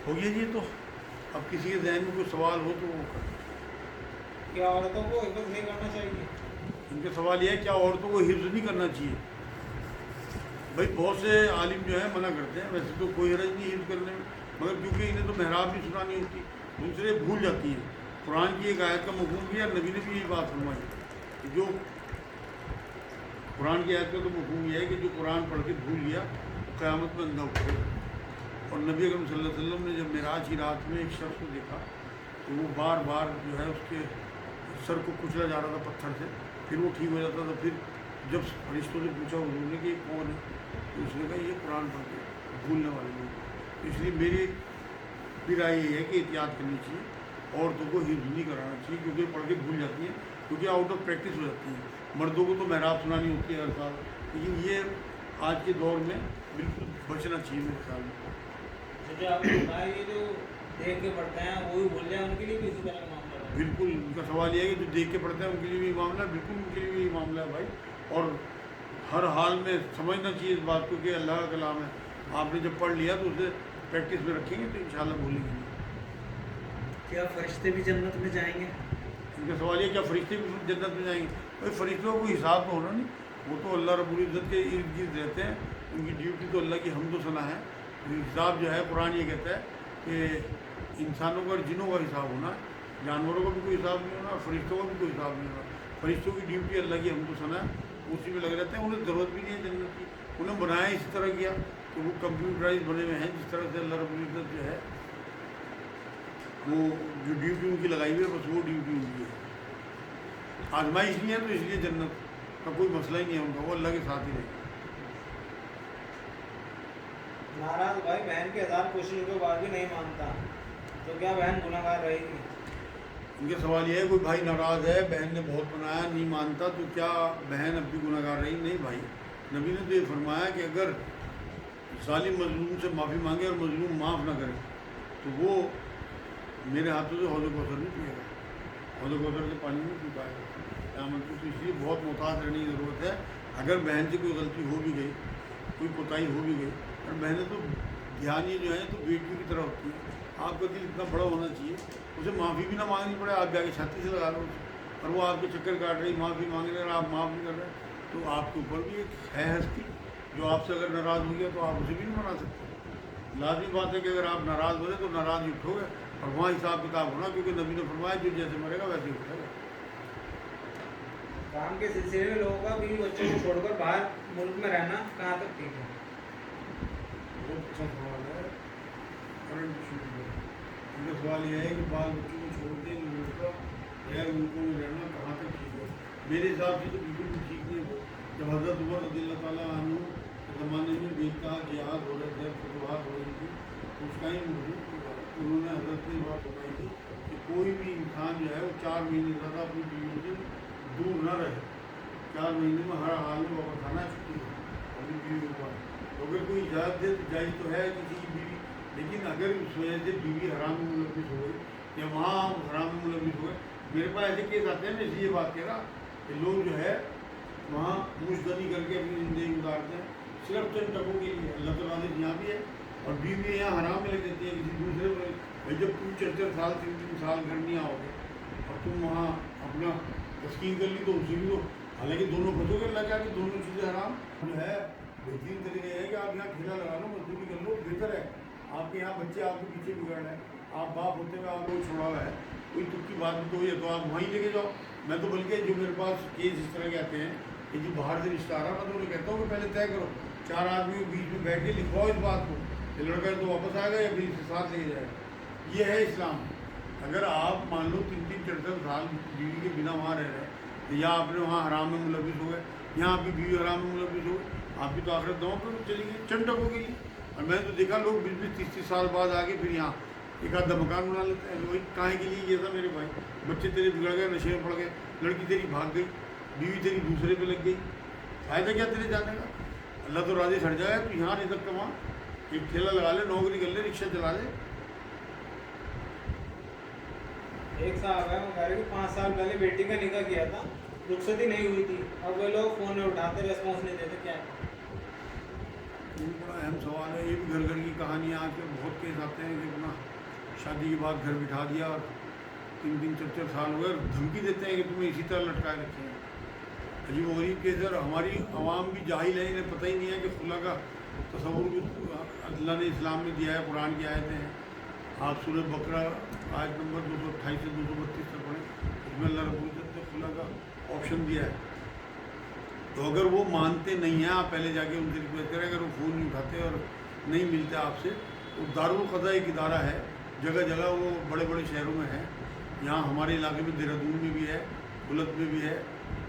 ہو گیا جی. تو اب کسی کے ذہن میں کوئی سوال ہو تو وہ کر. کیا عورتوں کو حفظ نہیں کرنا چاہیے؟ ان کا سوال یہ ہے کیا عورتوں کو حفظ نہیں کرنا چاہیے. بھائی بہت سے عالم جو ہیں منع کرتے ہیں، ویسے تو کوئی حرج نہیں حفظ کرنے میں، مگر کیونکہ انہیں تو محراب بھی سنانی ہوتی، دوسرے بھول جاتی ہیں. قرآن کی ایک آیت کا مفہوم بھی ہے، نبی نے بھی یہی بات فرمائی کہ جو قرآن کی آیت کا تو مفہوم یہ ہے کہ جو قرآن پڑھ کے بھول گیا وہ قیامت میں اندھا اٹھے گا. اور نبی اکرم صلی اللہ علیہ وسلم نے جب معراج کی رات میں ایک شخص کو دیکھا تو وہ بار بار جو ہے اس کے سر کو کچلا جا رہا تھا پتھر سے، پھر وہ ٹھیک ہو جاتا تھا. پھر جب فرشتوں سے پوچھا حضور نے کہ یہ کون ہے، تو اس نے کہا یہ قرآن پڑھ کے بھولنے والے لوگ. تو اس لیے میری بھی رائے یہ ہے کہ احتیاط کرنی چاہیے، عورتوں کو حفظ نہیں کرانا چاہیے کیونکہ پڑھ کے بھول جاتی ہیں، کیونکہ آؤٹ آف پریکٹس ہو جاتی ہیں. مردوں کو تو محراب سنانی ہوتی ہے ہر سال، لیکن یہ آج کے دور میں بالکل بچنا چاہیے میرے خیال میں. جو آپ نے بتایا یہ جو دیکھ کے پڑھتے ہیں وہی بھول جائیں، ان کے لیے بھی اسی طرح کا معاملہ ہے؟ بالکل ان کا سوال یہ ہے کہ جو دیکھ کے پڑھتے ہیں ان کے لیے بھی یہ معاملہ ہے، بالکل ان کے لیے بھی یہ معاملہ ہے بھائی. اور ہر حال میں سمجھنا چاہیے اس بات کو کہ اللہ کا کلام ہے، آپ نے جب پڑھ لیا تو اسے پریکٹس میں رکھیں گے تو انشاءاللہ بھولیں گے نہیں. کیا فرشتے بھی جنت میں جائیں گے؟ ان کا سوال یہ کیا فرشتے بھی جنت میں جائیں گے؟ بھائی فرشتوں کا کوئی حساب تو ہونا نہیں، وہ تو اللہ رب العزت کے ارد گرد رہتے ہیں، ان کی ڈیوٹی تو اللہ کی حمد و ثنا ہے. حساب جو ہے قرآن یہ کہتا ہے کہ انسانوں کا اور جنوں کا حساب ہونا، جانوروں کا بھی کوئی حساب نہیں ہونا اور فرشتوں کا بھی کوئی حساب نہیں ہونا. فرشتوں کی ڈیوٹی اللہ کی حمد و ثنا ہے، اسی میں لگ رہتے ہیں، انہیں ضرورت بھی نہیں ہے جنت کی. انہیں بنایا اسی طرح کیا کہ وہ کمپیوٹرائز بنے ہوئے ہیں، جس طرح سے اللہ رب العزت جو ہے وہ جو ڈیوٹی ان کی لگائی ہوئی ہے بس وہ ڈیوٹی ان کی ہے. آزمائش نہیں ہے تو اس لیے جنت کا کوئی مسئلہ ہی نہیں ہے ان کا، وہ اللہ کے ساتھ ہی رہے. ناراض بھائی بہن کی 1000 کوششوں کے بعد بھی نہیں مانتا، تو کیا بہن گناہ گار رہے گی؟ ان کا سوال یہ ہے کوئی بھائی ناراض ہے، بہن نے بہت منایا نہیں مانتا، تو کیا بہن اب بھی گناہ گار رہی؟ نہیں بھائی، نبی نے تو یہ فرمایا کہ اگر ظالم مظلوم سے معافی مانگے اور مظلوم معاف نہ کرے تو وہ میرے ہاتھوں سے حوض کوثر نہیں پیے گا، حوض کوثر سے پانی نہیں پی پائے گا قیامت کو. تو اس لیے بہت محتاط رہنے کی ضرورت ہے. اگر بہن سے کوئی غلطی ہو بھی گئی، کوئی کوتاہی ہو بھی گئی، اور بہنیں تو دھیانی جو ہیں تو بیٹیوں کی طرح ہوتی ہیں، آپ کا دل اتنا بڑا ہونا چاہیے اسے معافی بھی نہ مانگنی پڑے، آپ جا کے چھاتی سے لگا لو اور وہ آپ کے چکر کاٹ رہی، معافی مانگ رہے اور آپ معاف نہیں کر رہے، تو آپ کے اوپر بھی ایک ہے ہستی جو آپ سے اگر ناراض ہو گیا تو آپ اسے بھی نہیں منا سکتے. لازمی بات ہے کہ اگر آپ ناراض ہو گئے تو ناراض ہی اٹھو گے اور وہاں حساب کتاب ہونا، کیونکہ نبی نے فرمایا جو جیسے مرے گا ویسے ہی اٹھے گا. کام کے سلسلے میں لوگوں کا بیوی بچوں کو چھوڑ کر باہر ملک میں رہنا کہاں تک ٹھیک ہے؟ بہت اچھا سوال ہے. کرنٹ ایشو ہے. ان کا سوال یہ ہے کہ بال بچوں کو چھوڑ کے ملک کا غیر ملکوں میں رہنا کہاں تک ٹھیک ہے؟ میرے حساب سے تو بالکل بھی ٹھیک نہیں ہے. جب حضرت عمر رضی اللہ تعالیٰ عنہ کے زمانے میں بھی کا جہاد ہو رہے تھے، فتوحات ہو رہی تھی، تو اس کا ہی انہوں نے حضرت نے بات بتائی تھی کہ کوئی بھی انسان جو ہے وہ 4 مہینے زیادہ اپنی بیوی سے دور نہ رہے. 4 مہینے میں ہر حال میں واپس آنا چھٹی ہے اپنی بیوی کے پاس. تو اگر کوئی اجازت دے تو جائز تو ہے کسی کی بیوی، لیکن اگر اس وجہ سے بیوی حرام میں ملوث ہو گئی یا وہاں حرام میں ملوث ہو گئے، میرے پاس ایسے کیس آتے ہیں. میں اس لیے بات کہہ رہا کہ لوگ جو ہے وہاں مشتری کر کے اپنی زندگی گزارتے ہیں صرف چند ٹکوں کے لیے. اللہ تعالیٰ نے یہاں بھی ہے اور بیوی یہاں حرام میں لگ جاتی ہے کسی دوسرے میں. بھائی جب تم 4 سال 3 سال گھر نہیں آؤ گے اور تم وہاں اپنا تسکین کر لی تو اسے بھی تو حالانکہ دونوں پھنسو گے. اللہ کیا کہ دونوں چیزیں حرام جو ہے. بہترین طریقہ یہ ہے کہ آپ یہاں ٹھیلا لگا لو، مزدوری کر لو، بہتر ہے. آپ کے یہاں بچے آپ کے پیچھے بگڑ رہے ہیں، آپ باپ ہوتے ہوئے آپ کو چھوڑا ہوا ہے، کوئی تک کی بات تو ہے تو آپ وہیں لے کے جاؤ. میں تو بلکہ جو میرے پاس کیس اس طرح کے آتے ہیں کہ جو باہر سے رشتہ آ رہا، میں تو انہیں کہتا ہوں کہ پہلے طے کرو 4 آدمی کے بیچ میں بیٹھ کے لکھواؤ اس بات کو کہ لڑکا تو واپس آئے گا یا پھر اس کے ساتھ لے جائے گا. یہ ہے اسلام. اگر آپ مان لو 3 4 سال بیوی کے بنا وہاں رہ رہے ہیں یا آپ نے وہاں حرام میں ملوث ہو گئے، یہاں آپ کی بیوی حرام میں ملوث ہو گئے، آپ کی تو آخرت داؤں پہ چلی گئی چند ٹکوں کے لیے. اور میں نے تو دیکھا لوگ 20 30 سال بعد آگے پھر یہاں ایک آدھا مکان بنا لیتے ہیں. وہی کہیں کے لیے یہ تھا میرے بھائی، بچے تیرے بگڑ گئے، نشے میں پڑ گئے، لڑکی تیری بھاگ گئی، بیوی تیری دوسرے پہ لگ گئی، فائدہ کیا تیرے جانے کا؟ اللہ تو راضی ہٹ جائے تو یہاں رزق کما، ایک ٹھیلا لگا لے، نوکری کر لے، رکشہ چلا لے. ایک صاحب ہے وہ کہہ رہے کہ 5 سال پہلے بیٹی کا نکاح کیا تھا، رخصتی نہیں ہوئی تھی، اب وہ لوگ فون نہیں اٹھاتے، ریسپانس نہیں دیتے، کیا ہے؟ وہ بھی بڑا اہم سوال ہے. یہ بھی گھر گھر کی کہانیاں آج کل بہت کیس آتے ہیں کہ اپنا شادی کے بعد گھر بٹھا دیا اور 3 4 سال ہو گئے, دھمکی دیتے ہیں کہ تمہیں اسی طرح لٹکائے رکھے ہیں. عجیب و غریب کیس ہے. اور ہماری عوام بھی جاہل ہے, انہیں پتہ ہی نہیں ہے کہ خلا کا تصور بھی اللہ نے اسلام میں دیا ہے, قرآن کی آیتیں ہیں. آپ سورہ بقرہ آیت نمبر 228 سے 232 تک پڑھیں, اس میں اللہ رب العزت نے خلا کا آپشن دیا ہے. تو اگر وہ مانتے نہیں ہیں, آپ پہلے جا کے ان سے ریکویسٹ کریں. اگر وہ فون نہیں اٹھاتے اور نہیں ملتے آپ سے, تو دارالقضاء ایک ادارہ ہے, جگہ جگہ وہ بڑے بڑے شہروں میں ہے. یہاں ہمارے علاقے میں دہرادون میں بھی ہے, بلت میں بھی ہے,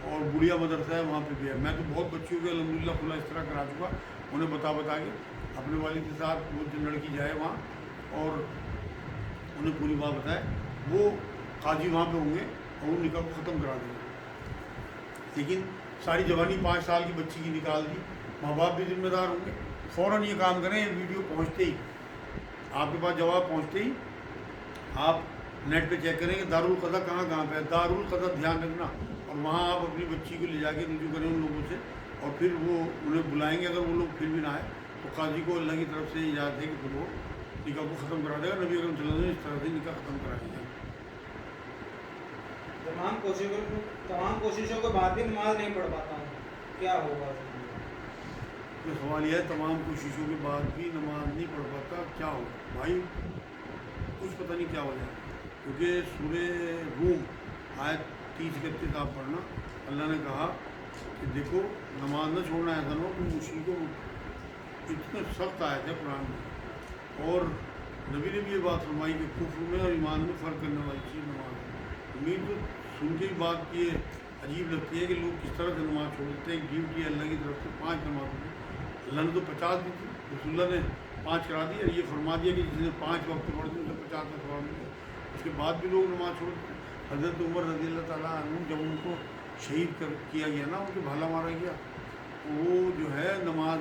اور بڑھیا مدرسہ ہے وہاں پہ بھی ہے. میں تو بہت بچیوں کے الحمدللہ کھلا اس طرح کرا چکا, انہیں بتا کے اپنے والد کے ساتھ وہ جو لڑکی جائے وہاں اور انہیں پوری بات بتائے, وہ قاضی وہاں پہ ہوں گے اور وہ نکاح کو ختم کرا دیں گے. لیکن ساری جوانی 5 سال کی بچی کی نکال دی, ماں باپ بھی ذمہ دار ہوں گے. فوراً یہ کام کریں, یہ ویڈیو پہنچتے ہی آپ کے پاس جواب پہنچتے ہی آپ نیٹ پہ چیک کریں کہ دارالقضاء کہاں پہ ہے. دارالقضاء دھیان رکھنا, اور وہاں آپ اپنی بچی کو لے جا کے رجوع کریں ان لوگوں سے, اور پھر وہ انہیں بلائیں گے. اگر وہ لوگ پھر بھی نہ آئے تو قاضی کو اللہ کی طرف سے اجازت ہے کہ پھر وہ نکاح کو ختم کرا دے گا. نبی اکرم صلی اللہ علیہ وسلم اس طرح سے نکاح ختم کرائیں گے. تمام کوششوں کے بعد بھی نماز نہیں پڑھ پاتا ہوں, کیا ہوگا؟ سوال یہ ہے, تمام کوششوں کے بعد بھی نماز نہیں پڑھ پاتا, کیا ہوگا؟ بھائی کچھ پتہ نہیں کیا ہو جائے, کیونکہ سورہ روم آیت 30-31 آپ پڑھنا. اللہ نے کہا کہ دیکھو نماز نہ چھوڑنا, ایسا نہ ہو کہ مشرکوں اتنے سخت آیت ہے قرآن میں. اور نبی نے بھی یہ بات فرمائی کہ کفر میں اور ایمان میں فرق کرنے والی چیز نماز ہے. امید تو سن کے ہی بات کی عجیب لگتی ہے کہ لوگ کس طرح سے نماز چھوڑ دیتے ہیں. ایک ڈیوٹی ہے اللہ کی طرف سے 5 نمازوں کی. اللہ نے تو 50 دی تھی, رسول اللہ نے 5 کرا دی, اور یہ فرما دیا کہ جس نے 5 وقت پڑھ دی اسے 50 کا ثواب ملے. اس کے بعد بھی لوگ نماز چھوڑ دیتے. حضرت عمر رضی اللہ تعالیٰ عنہ جب ان کو شہید کیا گیا نا, ان کو بھالا مارا گیا, وہ جو ہے نماز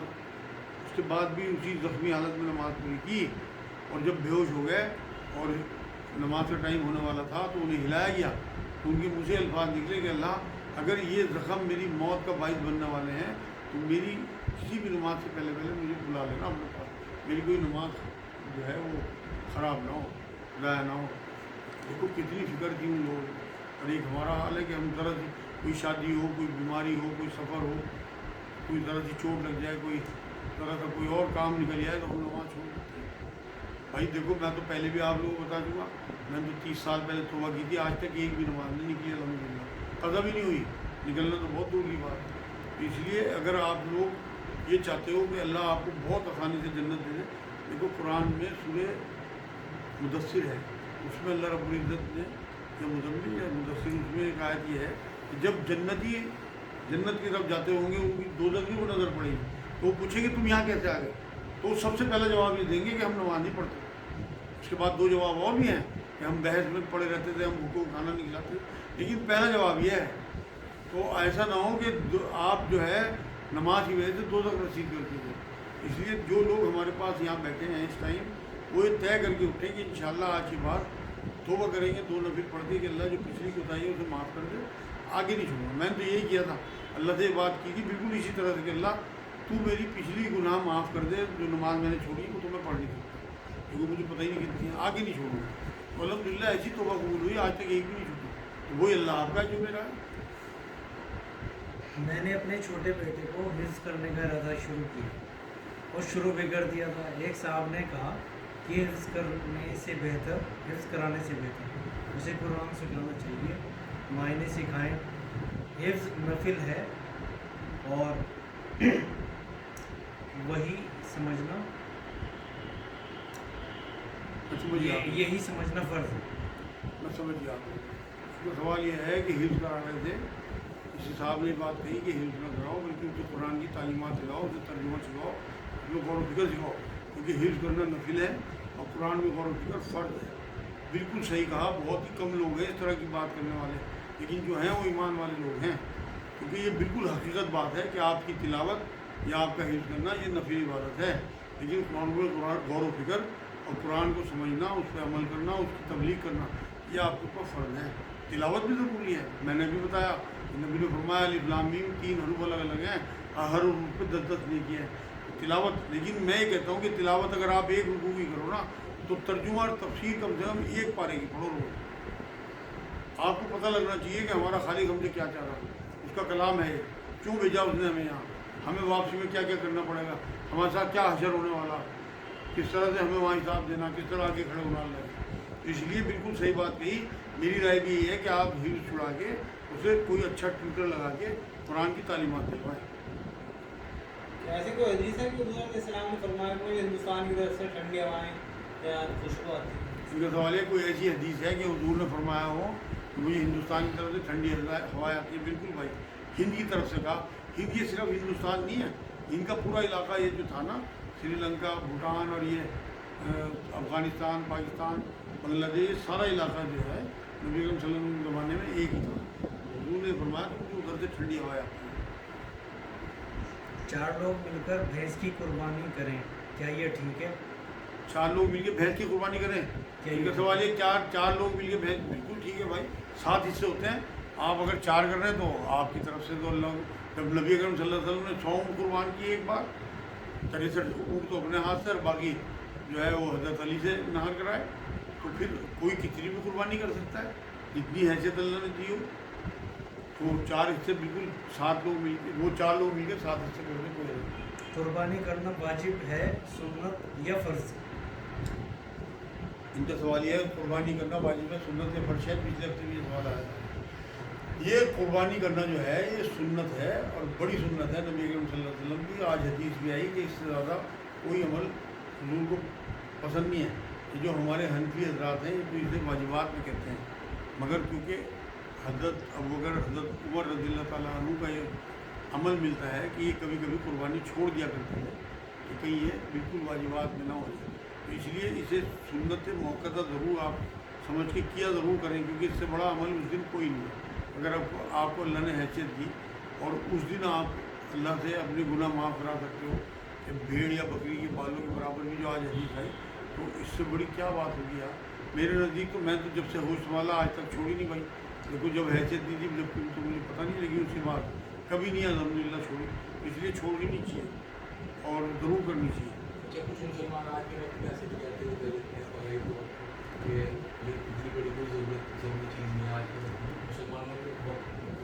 اس کے بعد بھی اسی زخمی حالت میں نماز پوری کی, اور جب بے ہوش ہو گئے اور نماز کا ٹائم ہونے والا تھا تو انہیں ہلایا گیا, تو ان کے منہ سے الفاظ نکلے کہ اللہ اگر یہ زخم میری موت کا باعث بننے والے ہیں تو میری کسی بھی نماز سے پہلے مجھے بلا لینا اپنے پاس, میری کوئی نماز جو ہے وہ خراب نہ ہو, ضائع نہ ہو. دیکھو کتنی فکر تھی ان لوگوں. اور ایک ہمارا حال ہے کہ ہم ذرا سی کوئی شادی ہو, کوئی بیماری ہو, کوئی سفر ہو, کوئی ذرا سی چوٹ لگ جائے, کوئی ذرا سا کوئی اور کام نکل جائے تو ہم نماز چھوڑ دیتے ہیں. بھائی دیکھو میں تو پہلے بھی آپ لوگوں کو بتا چکا, میں نے تو 30 سال پہلے توبہ کی تھی, آج تک ایک بھی نماز نہیں نکلی الحمدللہ, قضا بھی نہیں ہوئی, نکلنا تو بہت دور کی بات ہے. اس لیے اگر آپ لوگ یہ چاہتے ہو کہ اللہ آپ کو بہت آسانی سے جنت دے دے, دیکھو قرآن میں سورہ مدثر ہے, اس میں اللہ رب العزت نے یا مزمل یا مدثر, اس میں ایک آیت یہ ہے کہ جب جنتی جنت کی طرف جاتے ہوں گے ان کی دوزخ کی وہ نظر پڑے گی, تو وہ پوچھیں گے تم یہاں کیسے آ گئے, تو وہ سب سے پہلا جواب یہ دیں گے کہ ہم نماز نہیں پڑھتے. اس کے بعد 2 جواب اور بھی ہیں کہ ہم بحث میں پڑے رہتے تھے, ہم بھوکوں کھانا نہیں کھلاتے, لیکن پہلا جواب یہ ہے. تو ایسا نہ ہو کہ آپ جو ہے نماز کی وجہ سے دوزخ رسید کرتے تھے. اس لیے جو لوگ ہمارے پاس یہاں بیٹھے ہیں اس ٹائم, وہ یہ طے کر کے اٹھیں کہ انشاءاللہ آج کی بات توبہ کریں گے, 2 نفل پڑھ کے کہ اللہ جو پچھلی کوتاہی ہے اسے معاف کر دے, آگے نہیں چھوڑوں. میں نے تو یہی کیا تھا, اللہ سے بات کی تھی بالکل اسی طرح سے کہ اللہ تو میری پچھلی گناہ معاف کر دے, جو نماز میں نے چھوڑی وہ تو میں پڑھ نہیں سکتا, کیونکہ مجھے پتہ ہی نہیں کتنی ہے, آگے نہیں چھوڑوں. تو الحمدللہ ایسی توبہ قبول ہوئی, آج تک ایک بھی نہیں چھوٹی. تو وہی اللہ آپ کا جو میرا ہے. میں نے اپنے چھوٹے بیٹے کو حفظ کرنے کا ارادہ شروع کیا اور شروع بگڑ دیا تھا. ایک صاحب نے کہا کہ حفظ کرانے سے بہتر اسے قرآن سکھانا چاہیے, معنی سکھائیں. حفظ نفل ہے اور وہی سمجھنا یہی سمجھنا فرض ہے. میں سمجھ گیا. اس کا سوال یہ ہے کہ حفظ کرانے سے اس حساب نے بات کہی کہ حفظ نہ کراؤ, بلکہ اسے قرآن کی تعلیمات سکھاؤ, اسے ترجمہ سکھاؤ, اس میں غور و فکر سکھاؤ, کیونکہ حفظ کرنا نفل ہے اور قرآن میں غور و فکر فرض ہے. بالکل صحیح کہا. بہت ہی کم لوگ ہیں اس طرح کی بات کرنے والے, لیکن جو ہیں وہ ایمان والے لوگ ہیں, کیونکہ یہ بالکل حقیقت بات ہے کہ آپ کی تلاوت یا آپ کا حفظ کرنا یہ نفلی عبادت ہے, لیکن قرآن میں غور و فکر اور قرآن کو سمجھنا, اس پہ عمل کرنا, اس کی تبلیغ کرنا, یہ آپ کے اوپر فرض ہے. تلاوت بھی ضروری ہے. میں نے بھی بتایا کہ نبی نے فرمایا الف لام میم 3 حروف الگ الگ ہیں, ہر حروف پہ 10 نیکی ہے. तिलावत, लेकिन मैं ये कहता हूँ कि तिलावत अगर आप एक रुकू की करो ना तो तर्जुमा और तफसीर कम से कम एक पारे की पढ़ो रोज। आपको पता लगना चाहिए कि हमारा खालिक हमसे क्या चाह रहा है, उसका कलाम है, क्यों भेजा उसने हमें यहाँ, हमें वापसी में क्या क्या करना पड़ेगा, हमारे साथ क्या हशर होने वाला, किस तरह से हमें वहाँ हिसाब देना, किस तरह आगे खड़े होना लगे। इसलिए बिल्कुल सही बात कही। मेरी राय भी यही है कि आप हिफ्ज़ छुड़ा के उसे कोई अच्छा ट्यूटर लगा के कुरान की तालीमात दिलवाएँ। ऐसी कोई हदीस है कि हुज़ूर इस्लाम ने फरमाया कि हिंदुस्तान की तरफ से ठंडी हवाएं या खुशबू आती है? इनका सवाल है कोई ऐसी हदीस है कि हुजूर ने फरमाया हो कि मुझे हिंदुस्तान की तरफ से ठंडी हवाएं आती है? बिल्कुल भाई, हिंद की तरफ से कहा। हिंद ये सिर्फ हिंदुस्तान नहीं है, इनका पूरा इलाका ये जो था ना, श्रीलंका, भूटान और ये अफ़गानिस्तान, पाकिस्तान, बांग्लादेश, सारा इलाका जो है नबी अकरम सल्लल्लाहु अलैहि वसल्लम के ज़माने में एक ही था। हुजूर ने फरमाया कि मुझे उधर से ठंडी हवाएं आती हैं। 4 लोग मिलकर भैंस की कुर्बानी करें, क्या ये ठीक है? 4 लोग मिलके भैंस की कुर्बानी करें? क्या इनका ये- सवाल ये 4 लोग मिलके भैंस, बिल्कुल ठीक है भाई, 7 हिस्से होते हैं। आप अगर 4 कर रहे हैं तो आपकी तरफ से तो अल्लाह, जब नबी अकरम सल्लल्लाहु अलैहि वसल्लम ने 100 ऊँट कुर्बान किए एक बार, 63 ऊँट तो अपने हाथ से और बाकी जो है वो हज़रत अली से नहर कराए, तो फिर कोई कितनी भी कुर्बानी कर सकता है, जितनी हैसियत अल्लाह ने दी हो। तो 4 हिस्से बिल्कुल 7 लोग मिलकर, वो 4 लोग मिलकर 7 हिस्से कर दें, कोई नहीं। कुर्बानी करना वाजिब है, सुन्नत या फ़र्ज़? इनका सवाल यह है कुर्बानी करना वाजिब है, सुन्नत है, फर्ज है? पिछले हफ्ते भी ये सवाल आया था। ये कुर्बानी करना जो है ये सुन्नत है और बड़ी सुन्नत है नबी अकरम सल्लल्लाहु अलैहि वसल्लम की। आज हदीस भी आई कि इससे ज़्यादा कोई अमल हुजूर को पसंद नहीं है। ये जो हमारे हनफी हजरात हैं ये तो इसे वाजिबात में कहते हैं, मगर क्योंकि हज़रत अबू बकर, हज़रत उमर रज़ियल्लाहु ताला अन्हु का ये अमल मिलता है कि ये कभी कभी कुर्बानी छोड़ दिया करते हैं कि कहीं ये बिल्कुल वाजिबात में ना हो जाए, तो इसलिए इसे सुन्नत मौक़ता ज़रूर आप समझ के किया ज़रूर करें, क्योंकि इससे बड़ा अमल उस दिन कोई नहीं है। अगर आपको अल्लाह ने हैसियत दी और उस दिन आप अल्लाह से अपने गुनाह माफ़ करा सकते हो कि भेड़ या बकरी के बालों के बराबर भी जो आज हदीस है, तो इससे बड़ी क्या बात होगी यार। मेरे नज़दीक तो मैं तो जब से होश संभाला आज तक छोड़ी नहीं भाई। देखो जब हैसियत दी थी जब तो मुझे पता नहीं लगी, उसके बाद कभी नहीं अल्हम्दुलिल्लाह छोड़ी, इसलिए छोड़नी नहीं चाहिए और ज़रूर करनी चाहिए। जब कुछ मुसलमान आज के वक्त में ऐसे भी कहते हैं और एक तो कि ये इतनी बड़ी कोई ज़रूरी चीज़ नहीं है आज के वक्त में। मुसलमानों को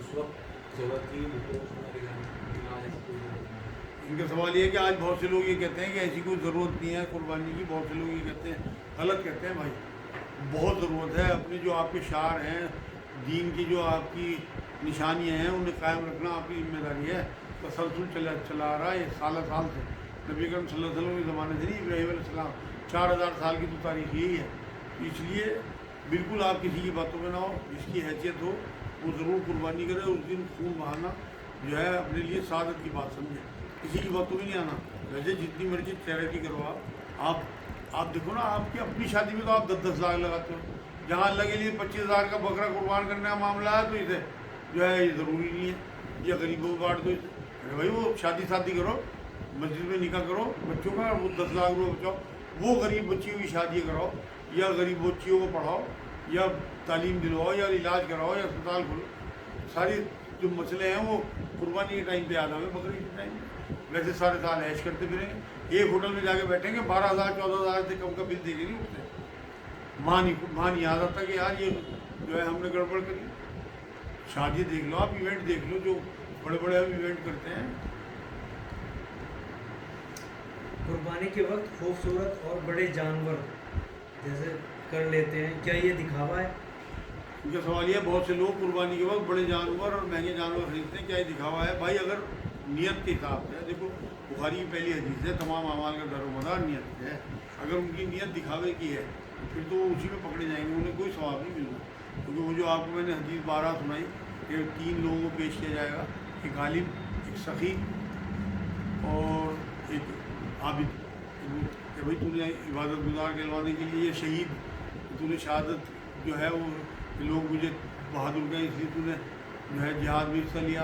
उस वक्त ज़रूरत थी, लेकिन आज ऐसी कोई ज़रूरत नहीं है। इनका सवाल ये है कि आज बहुत से लोग ये कहते हैं कि ऐसी कोई ज़रूरत नहीं है कुर्बानी की। बहुत से लोग ये कहते हैं, गलत कहते हैं भाई, बहुत ज़रूरत है। अपने जो आपके शार हैं, दीन की जो आपकी निशानियाँ हैं, उन्हें कायम रखना आपकी जिम्मेदारी है। तसलसल चला आ रहा है साल साल से, नबी अकरम सल्लल्लाहु अलैहि वसल्लम के ज़माने से नहीं, इब्राहीम अलैहिस्सलाम 4000 साल की तो तारीख यही है। इसलिए बिल्कुल आप किसी की बातों में ना हो, जिसकी हैसियत हो वो ज़रूर कुर्बानी करे। उस दिन खून बहाना जो है अपने लिए सादत की बात समझे, किसी की बातों में नहीं आना। वैसे जितनी मर्जी चैरिटी करो आप देखो ना, आपकी अपनी शादी में तो आप 10-10 लाख लगाते हो, जहाँ अल्लाह के लिए 25,000 का बकरा कुर्बान करने का मामला है तो इसे जो है ये ज़रूरी नहीं है, या गरीबों को बांट दो इसे। अरे भाई वो शादी करो, मस्जिद में निकाह करो बच्चों का, वो 10 लाख रुपये बचाओ, वो गरीब बच्चियों की शादी कराओ, या गरीब बच्चियों को पढ़ाओ, या तालीम दिलवाओ, या इलाज कराओ, या अस्पताल खोलो। सारी जो मसले हैं वो कुर्बानी के टाइम पे याद आवे, बकरी के टाइम पे। वैसे सारे साल ऐश करते फिरेंगे, एक होटल में जाके बैठेंगे, 12,000-14,000 से कम का बिल देके नहीं उठते। माँ नहीं याद आता कि यार ये जो है हमने गड़बड़ करी। शादी देख लो आप, इवेंट देख लो, जो बड़े बड़े हम इवेंट करते हैं। कुर्बानी के वक्त खूबसूरत और बड़े जानवर जैसे कर लेते हैं, क्या ये दिखावा है? उनका सवाल ये है, बहुत से लोग कुर्बानी के वक्त बड़े जानवर और महंगे जानवर खरीदते हैं, क्या ये दिखावा है? भाई अगर नियत के हिसाब से, देखो बुखारी की पहली हदीस है, तमाम अमाल का दारोमदार नियत है। अगर उनकी नियत दिखावे की है फिर तो वो उसी में पकड़े जाएंगे, उन्हें कोई सवाब नहीं मिलना। क्योंकि वो जो आपको मैंने हदीस 12 सुनाई कि 3 लोगों को पेश किया जाएगा, एक गालिब, एक सखी और एक आबिद, कि भाई तूने इबादत गुजार कहलवाने के लिए, ये शहीद, तूने शहादत जो है वो लोग मुझे बहादुर गए इसलिए तूने जो है जिहाद में हिस्सा लिया,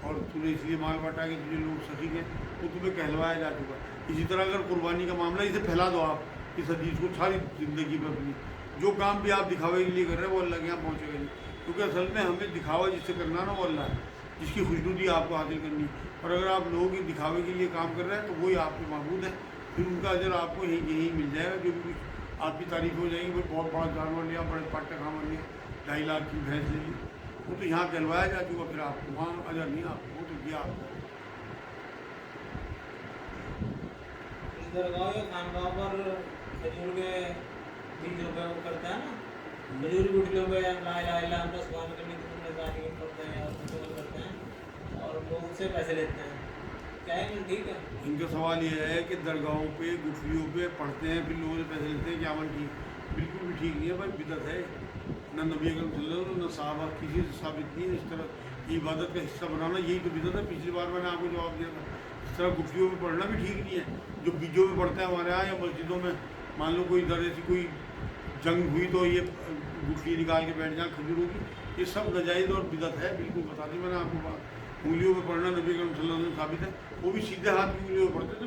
और तूने इसलिए माल बांटा कि तुझे लोग सखी के, वो तुम्हें कहलवाया जा चुका। इसी तरह अगर कुर्बानी का मामला, इसे फैला दो आप इस हदीस को सारी ज़िंदगी में अपनी। जो काम भी आप दिखावे के लिए कर रहे हैं वो अल्लाह के यहाँ पहुँचेगा नहीं, क्योंकि असल में हमें दिखावा जिससे करना ना वो अल्लाह है। जिसकी खुशनुदी आपको हासिल करनी। और अगर आप लोगों के दिखावे के लिए काम कर रहे हैं तो वही आपके महबूद है, फिर उनका अजर आपको यहीं मिल जाएगा। जो भी कुछ आपकी तारीफ हो जाएगी, भाई बहुत बड़ा जानवर लिया, बड़े पाटा खामर लिया, 2.5 लाख की भैंस ले ली, वो तो यहाँ कहलवाया जा चुका, फिर आपको वहाँ अजर नहीं आपको, वो तो दिया आपको। दरगाह या खानगाह पर खजूर के बीज जो है वो करते हैं ना, खजूर गुठलियों पे ला इलाहा इल्लल्लाह हमको सुभान करने की तुमने जानी करते हैं और कुछ करते हैं और लोग उससे पैसे लेते हैं, क्या है ठीक है? इनका सवाल ये है कि दरगाहों पे गुठलियों पे पढ़ते हैं, फिर लोगों से पैसे लेते हैं, क्या अमल ठीक? बिल्कुल भी ठीक नहीं है भाई, बिदअत है। न नबी अकरम सल्लल्लाहु अलैहि वसल्लम न सहाबा किसी से साबित नहीं है इस तरह इबादत का हिस्सा बनाना, यही तो बिदअत है। पिछली बार मैंने आपको जवाब दिया था, इस तरह गुठलियों में पढ़ना भी ठीक नहीं है। जो बीजों में पढ़ते हैं हमारे यहाँ या मस्जिदों में, मान लो कोई इधर ऐसी कोई जंग हुई तो ये गुठली निकाल के बैठ जाए खजूरों की, ये सब नाजायज़ और बिदअत है। बिल्कुल बता दी मैंने आपको बात। उंगलियों में पढ़ना नबी अकरम सल्लल्लाहु अलैहि वसल्लम साबित है, वो भी सीधे हाथ की उंगलियों में पढ़ते थे।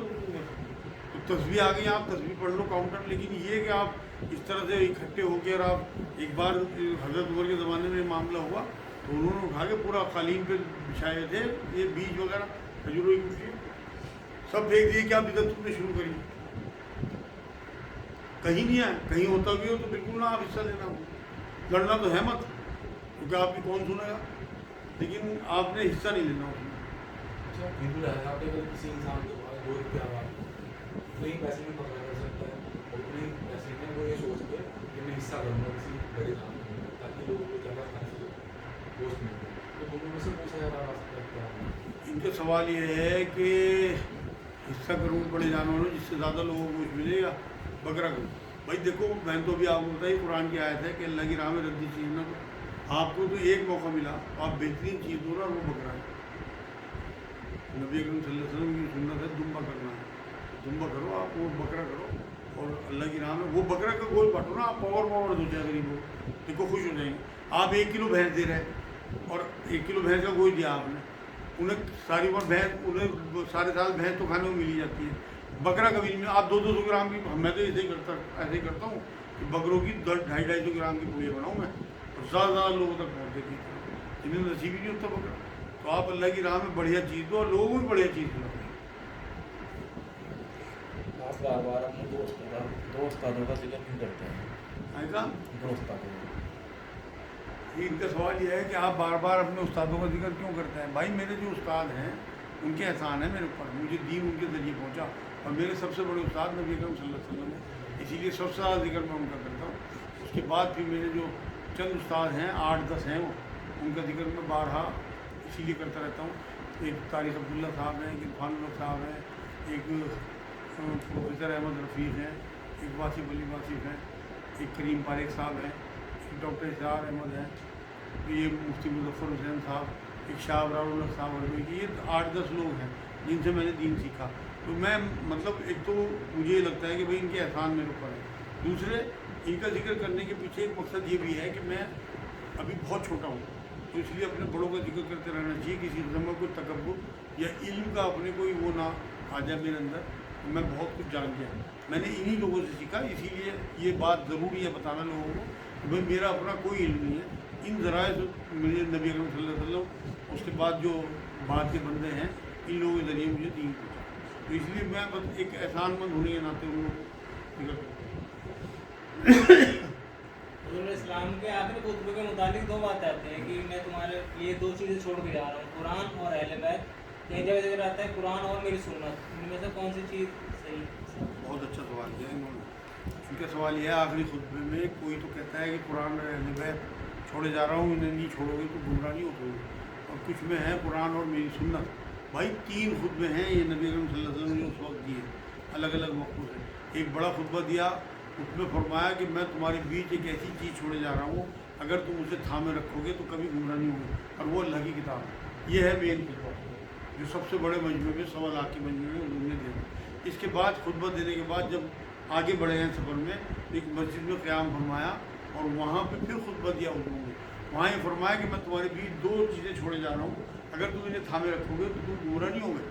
तो तस्बीह आ गई, आप तस्बीह पढ़ लो काउंटर, लेकिन ये कि आप इस तरह से इकट्ठे होकर आप एक बार हज़रत उमर के ज़माने में मामला हुआ तो उन्होंने उठा के पूरा कालीन पे बिछाए थे ये बीज वगैरह खजूरों की गुठली, सब देख दिए, क्या बिदअत तुमने शुरू करी? कहीं नहीं है, कहीं होता भी हो तो बिल्कुल ना आप हिस्सा लेना हो, लड़ना तो है मत, क्योंकि आपकी कौन सुनेगा, लेकिन आपने हिस्सा नहीं लेना उसमें। अच्छा बिल्कुल है, आपने अगर किसी इंसान के पास 2 रुपया हुआ तो ही पैसे में पकड़ा कर सकता है, और उतने पैसे में वो ये सोच के कि मैं हिस्सा करूँगा किसी बड़े काम में ताकि लोगों को ज़्यादा खाने से दोस्त मिले, तो दोनों में से कौन सा ज़्यादा रास्ता क्या है? इनका सवाल ये है कि हिस्सा करूँ बड़े जानवरों जिससे ज़्यादा लोगों को कुछ मिलेगा, बकरा करूँ। भाई देखो, मैंने तो अभी आपको बताई कुरान की आयत है कि अल्लाह की राह में रद्दी चीज़ ना करो। आपको तो एक मौका मिला, आप बेहतरीन चीज़ दो ना, वो बकरा है। नबी अकरम सल्लल्लाहु अलैहि वसल्लम की सुन्नत है दुम्बा करना है, दुम्बा करो आप, वो बकरा करो और अल्लाह की राह में वो बकरा का गोश्त बांटो ना, आप पावर दो चाहे गरीब हो, देखो खुश हो जाएंगे। आप 1 किलो भैंस दे रहे हैं और 1 किलो भैंस का गोश्त दिया आपने, उन्हें सारी उम्र भैंस, उन्हें सारे साल भैंस तो खाने को मिल ही जाती है, बकरा कभी नहीं। आप 200 ग्राम की, मैं तो ऐसे ही करता हूँ कि बकरों की 250-250 ग्राम की पूड़ियाँ बनाऊँ मैं, और ज़्यादा लोगों तक पहुँच देती है, जिन्हें नसीब ही नहीं होता बकरा। तो आप अल्लाह की राह में बढ़िया चीज़ दो और लोगों को भी बढ़िया चीज़ खिलाओ। आप बार बार अपने दोस्तों का जिक्र क्यों करते हैं? ऐसा दोस्तों इनका सवाल यह है कि आप बार बार अपने उस्तादों का जिक्र क्यों करते हैं? भाई मेरे जो उस्ताद हैं उनके एहसान है मेरे ऊपर, मुझे दीन उनके ज़रिए पहुंचा, और मेरे सबसे बड़े उस्ताद नबी अकरम सल्लल्लाहु अलैहि वसल्लम है, इसीलिए सबसे ज़्यादा जिक्र मैं उनका करता हूँ। उसके बाद फिर मेरे जो चंद उस्ताद हैं, 8-10 हैं, वो उनका जिक्र मैं बारहा इसीलिए करता रहता हूँ। एक तारिक अब्दुल्ला साहब हैं, एक इरफान साहब हैं, एक प्रोफेसर अहमद रफ़ीक हैं, एक वासिफ़ अली वासिफ़ हैं, एक करीम पारेख साहब हैं, एक डॉक्टर इसरार अहमद हैं, ये मुफ्ती मुज़फ़्फ़र हुसैन साहब, एक शाह अबरार साहब अरबी की, ये 8-10 लोग हैं जिनसे मैंने दीन सीखा। तो मैं मतलब एक तो मुझे ये लगता है कि भाई इनके एहसान मेरे ऊपर है। दूसरे, इनका जिक्र करने के पीछे एक मकसद ये भी है कि मैं अभी बहुत छोटा हूँ, तो इसलिए अपने बड़ों का जिक्र करते रहना चाहिए। किसी समय कोई तकब्बुर या इल्म का अपने कोई वो ना आ जाए मेरे अंदर, तो मैं बहुत कुछ जान गया, मैंने इन्हीं लोगों से सीखा। इसीलिए ये बात ज़रूरी है बताना लोगों को कि भाई मेरा अपना कोई इल्म नहीं है, इन ज़राए से मुझे नबी अकरम सल्लल्लाहु अलैहि वसल्लम, उसके बाद जो बाद के बंदे हैं, इन लोगों के ज़रिए मुझे दीन पहुँचा। तो इसलिए मैं बस एक एहसानमंद होने के नाते उन लोगों हुज़ूर इस्लाम के आखिरी खुतबे के मुतालिक 2 बातें आती हैं कि मैं तुम्हारे ये 2 चीज़ें छोड़ के जा रहा हूँ, कुरान और अहले बैत। कहीं जगह जिक्र आता है कुरान और मेरी सुन्नत, इनमें से कौन सी चीज़ सही? बहुत अच्छा सवाल किया इन्होंने। इनका सवाल यह है आखिरी खुतबे में, कोई तो कहता है कि कुरान और अहले बैत छोड़े जा रहा हूँ, इन्हें नहीं छोड़ोगे तो गुमराह नहीं होगे, और कुछ में है कुरान और मेरी सुन्नत। भाई 3 खुतबे हैं ये नबी अकरम सल्लल्लाहु अलैहि वसल्लम ने उस वक्त दिए, अलग अलग मौक़ों से। एक बड़ा खुतबा दिया, उसमें फरमाया कि मैं तुम्हारे बीच एक ऐसी चीज़ छोड़े जा रहा हूँ, अगर तुम उसे थामे रखोगे तो कभी गुमराह नहीं होगे, और वो अल्लाह की किताब है। ये है मेन खुतबा जो सबसे बड़े मजमे में 1.25 लाख के मजमे में उन्होंने दिया। इसके बाद खुतबा देने के बाद जब आगे बढ़े हैं सफ़र में, एक मस्जिद में क़याम फरमाया और वहाँ पे फिर खुतबा दिया उन्होंने। वहाँ ये फरमाया कि मैं तुम्हारे बीच 2 चीज़ें छोड़े जा रहा हूँ, अगर तुम इन्हें थामे रखोगे तो तुम गुमराह नहीं होगे,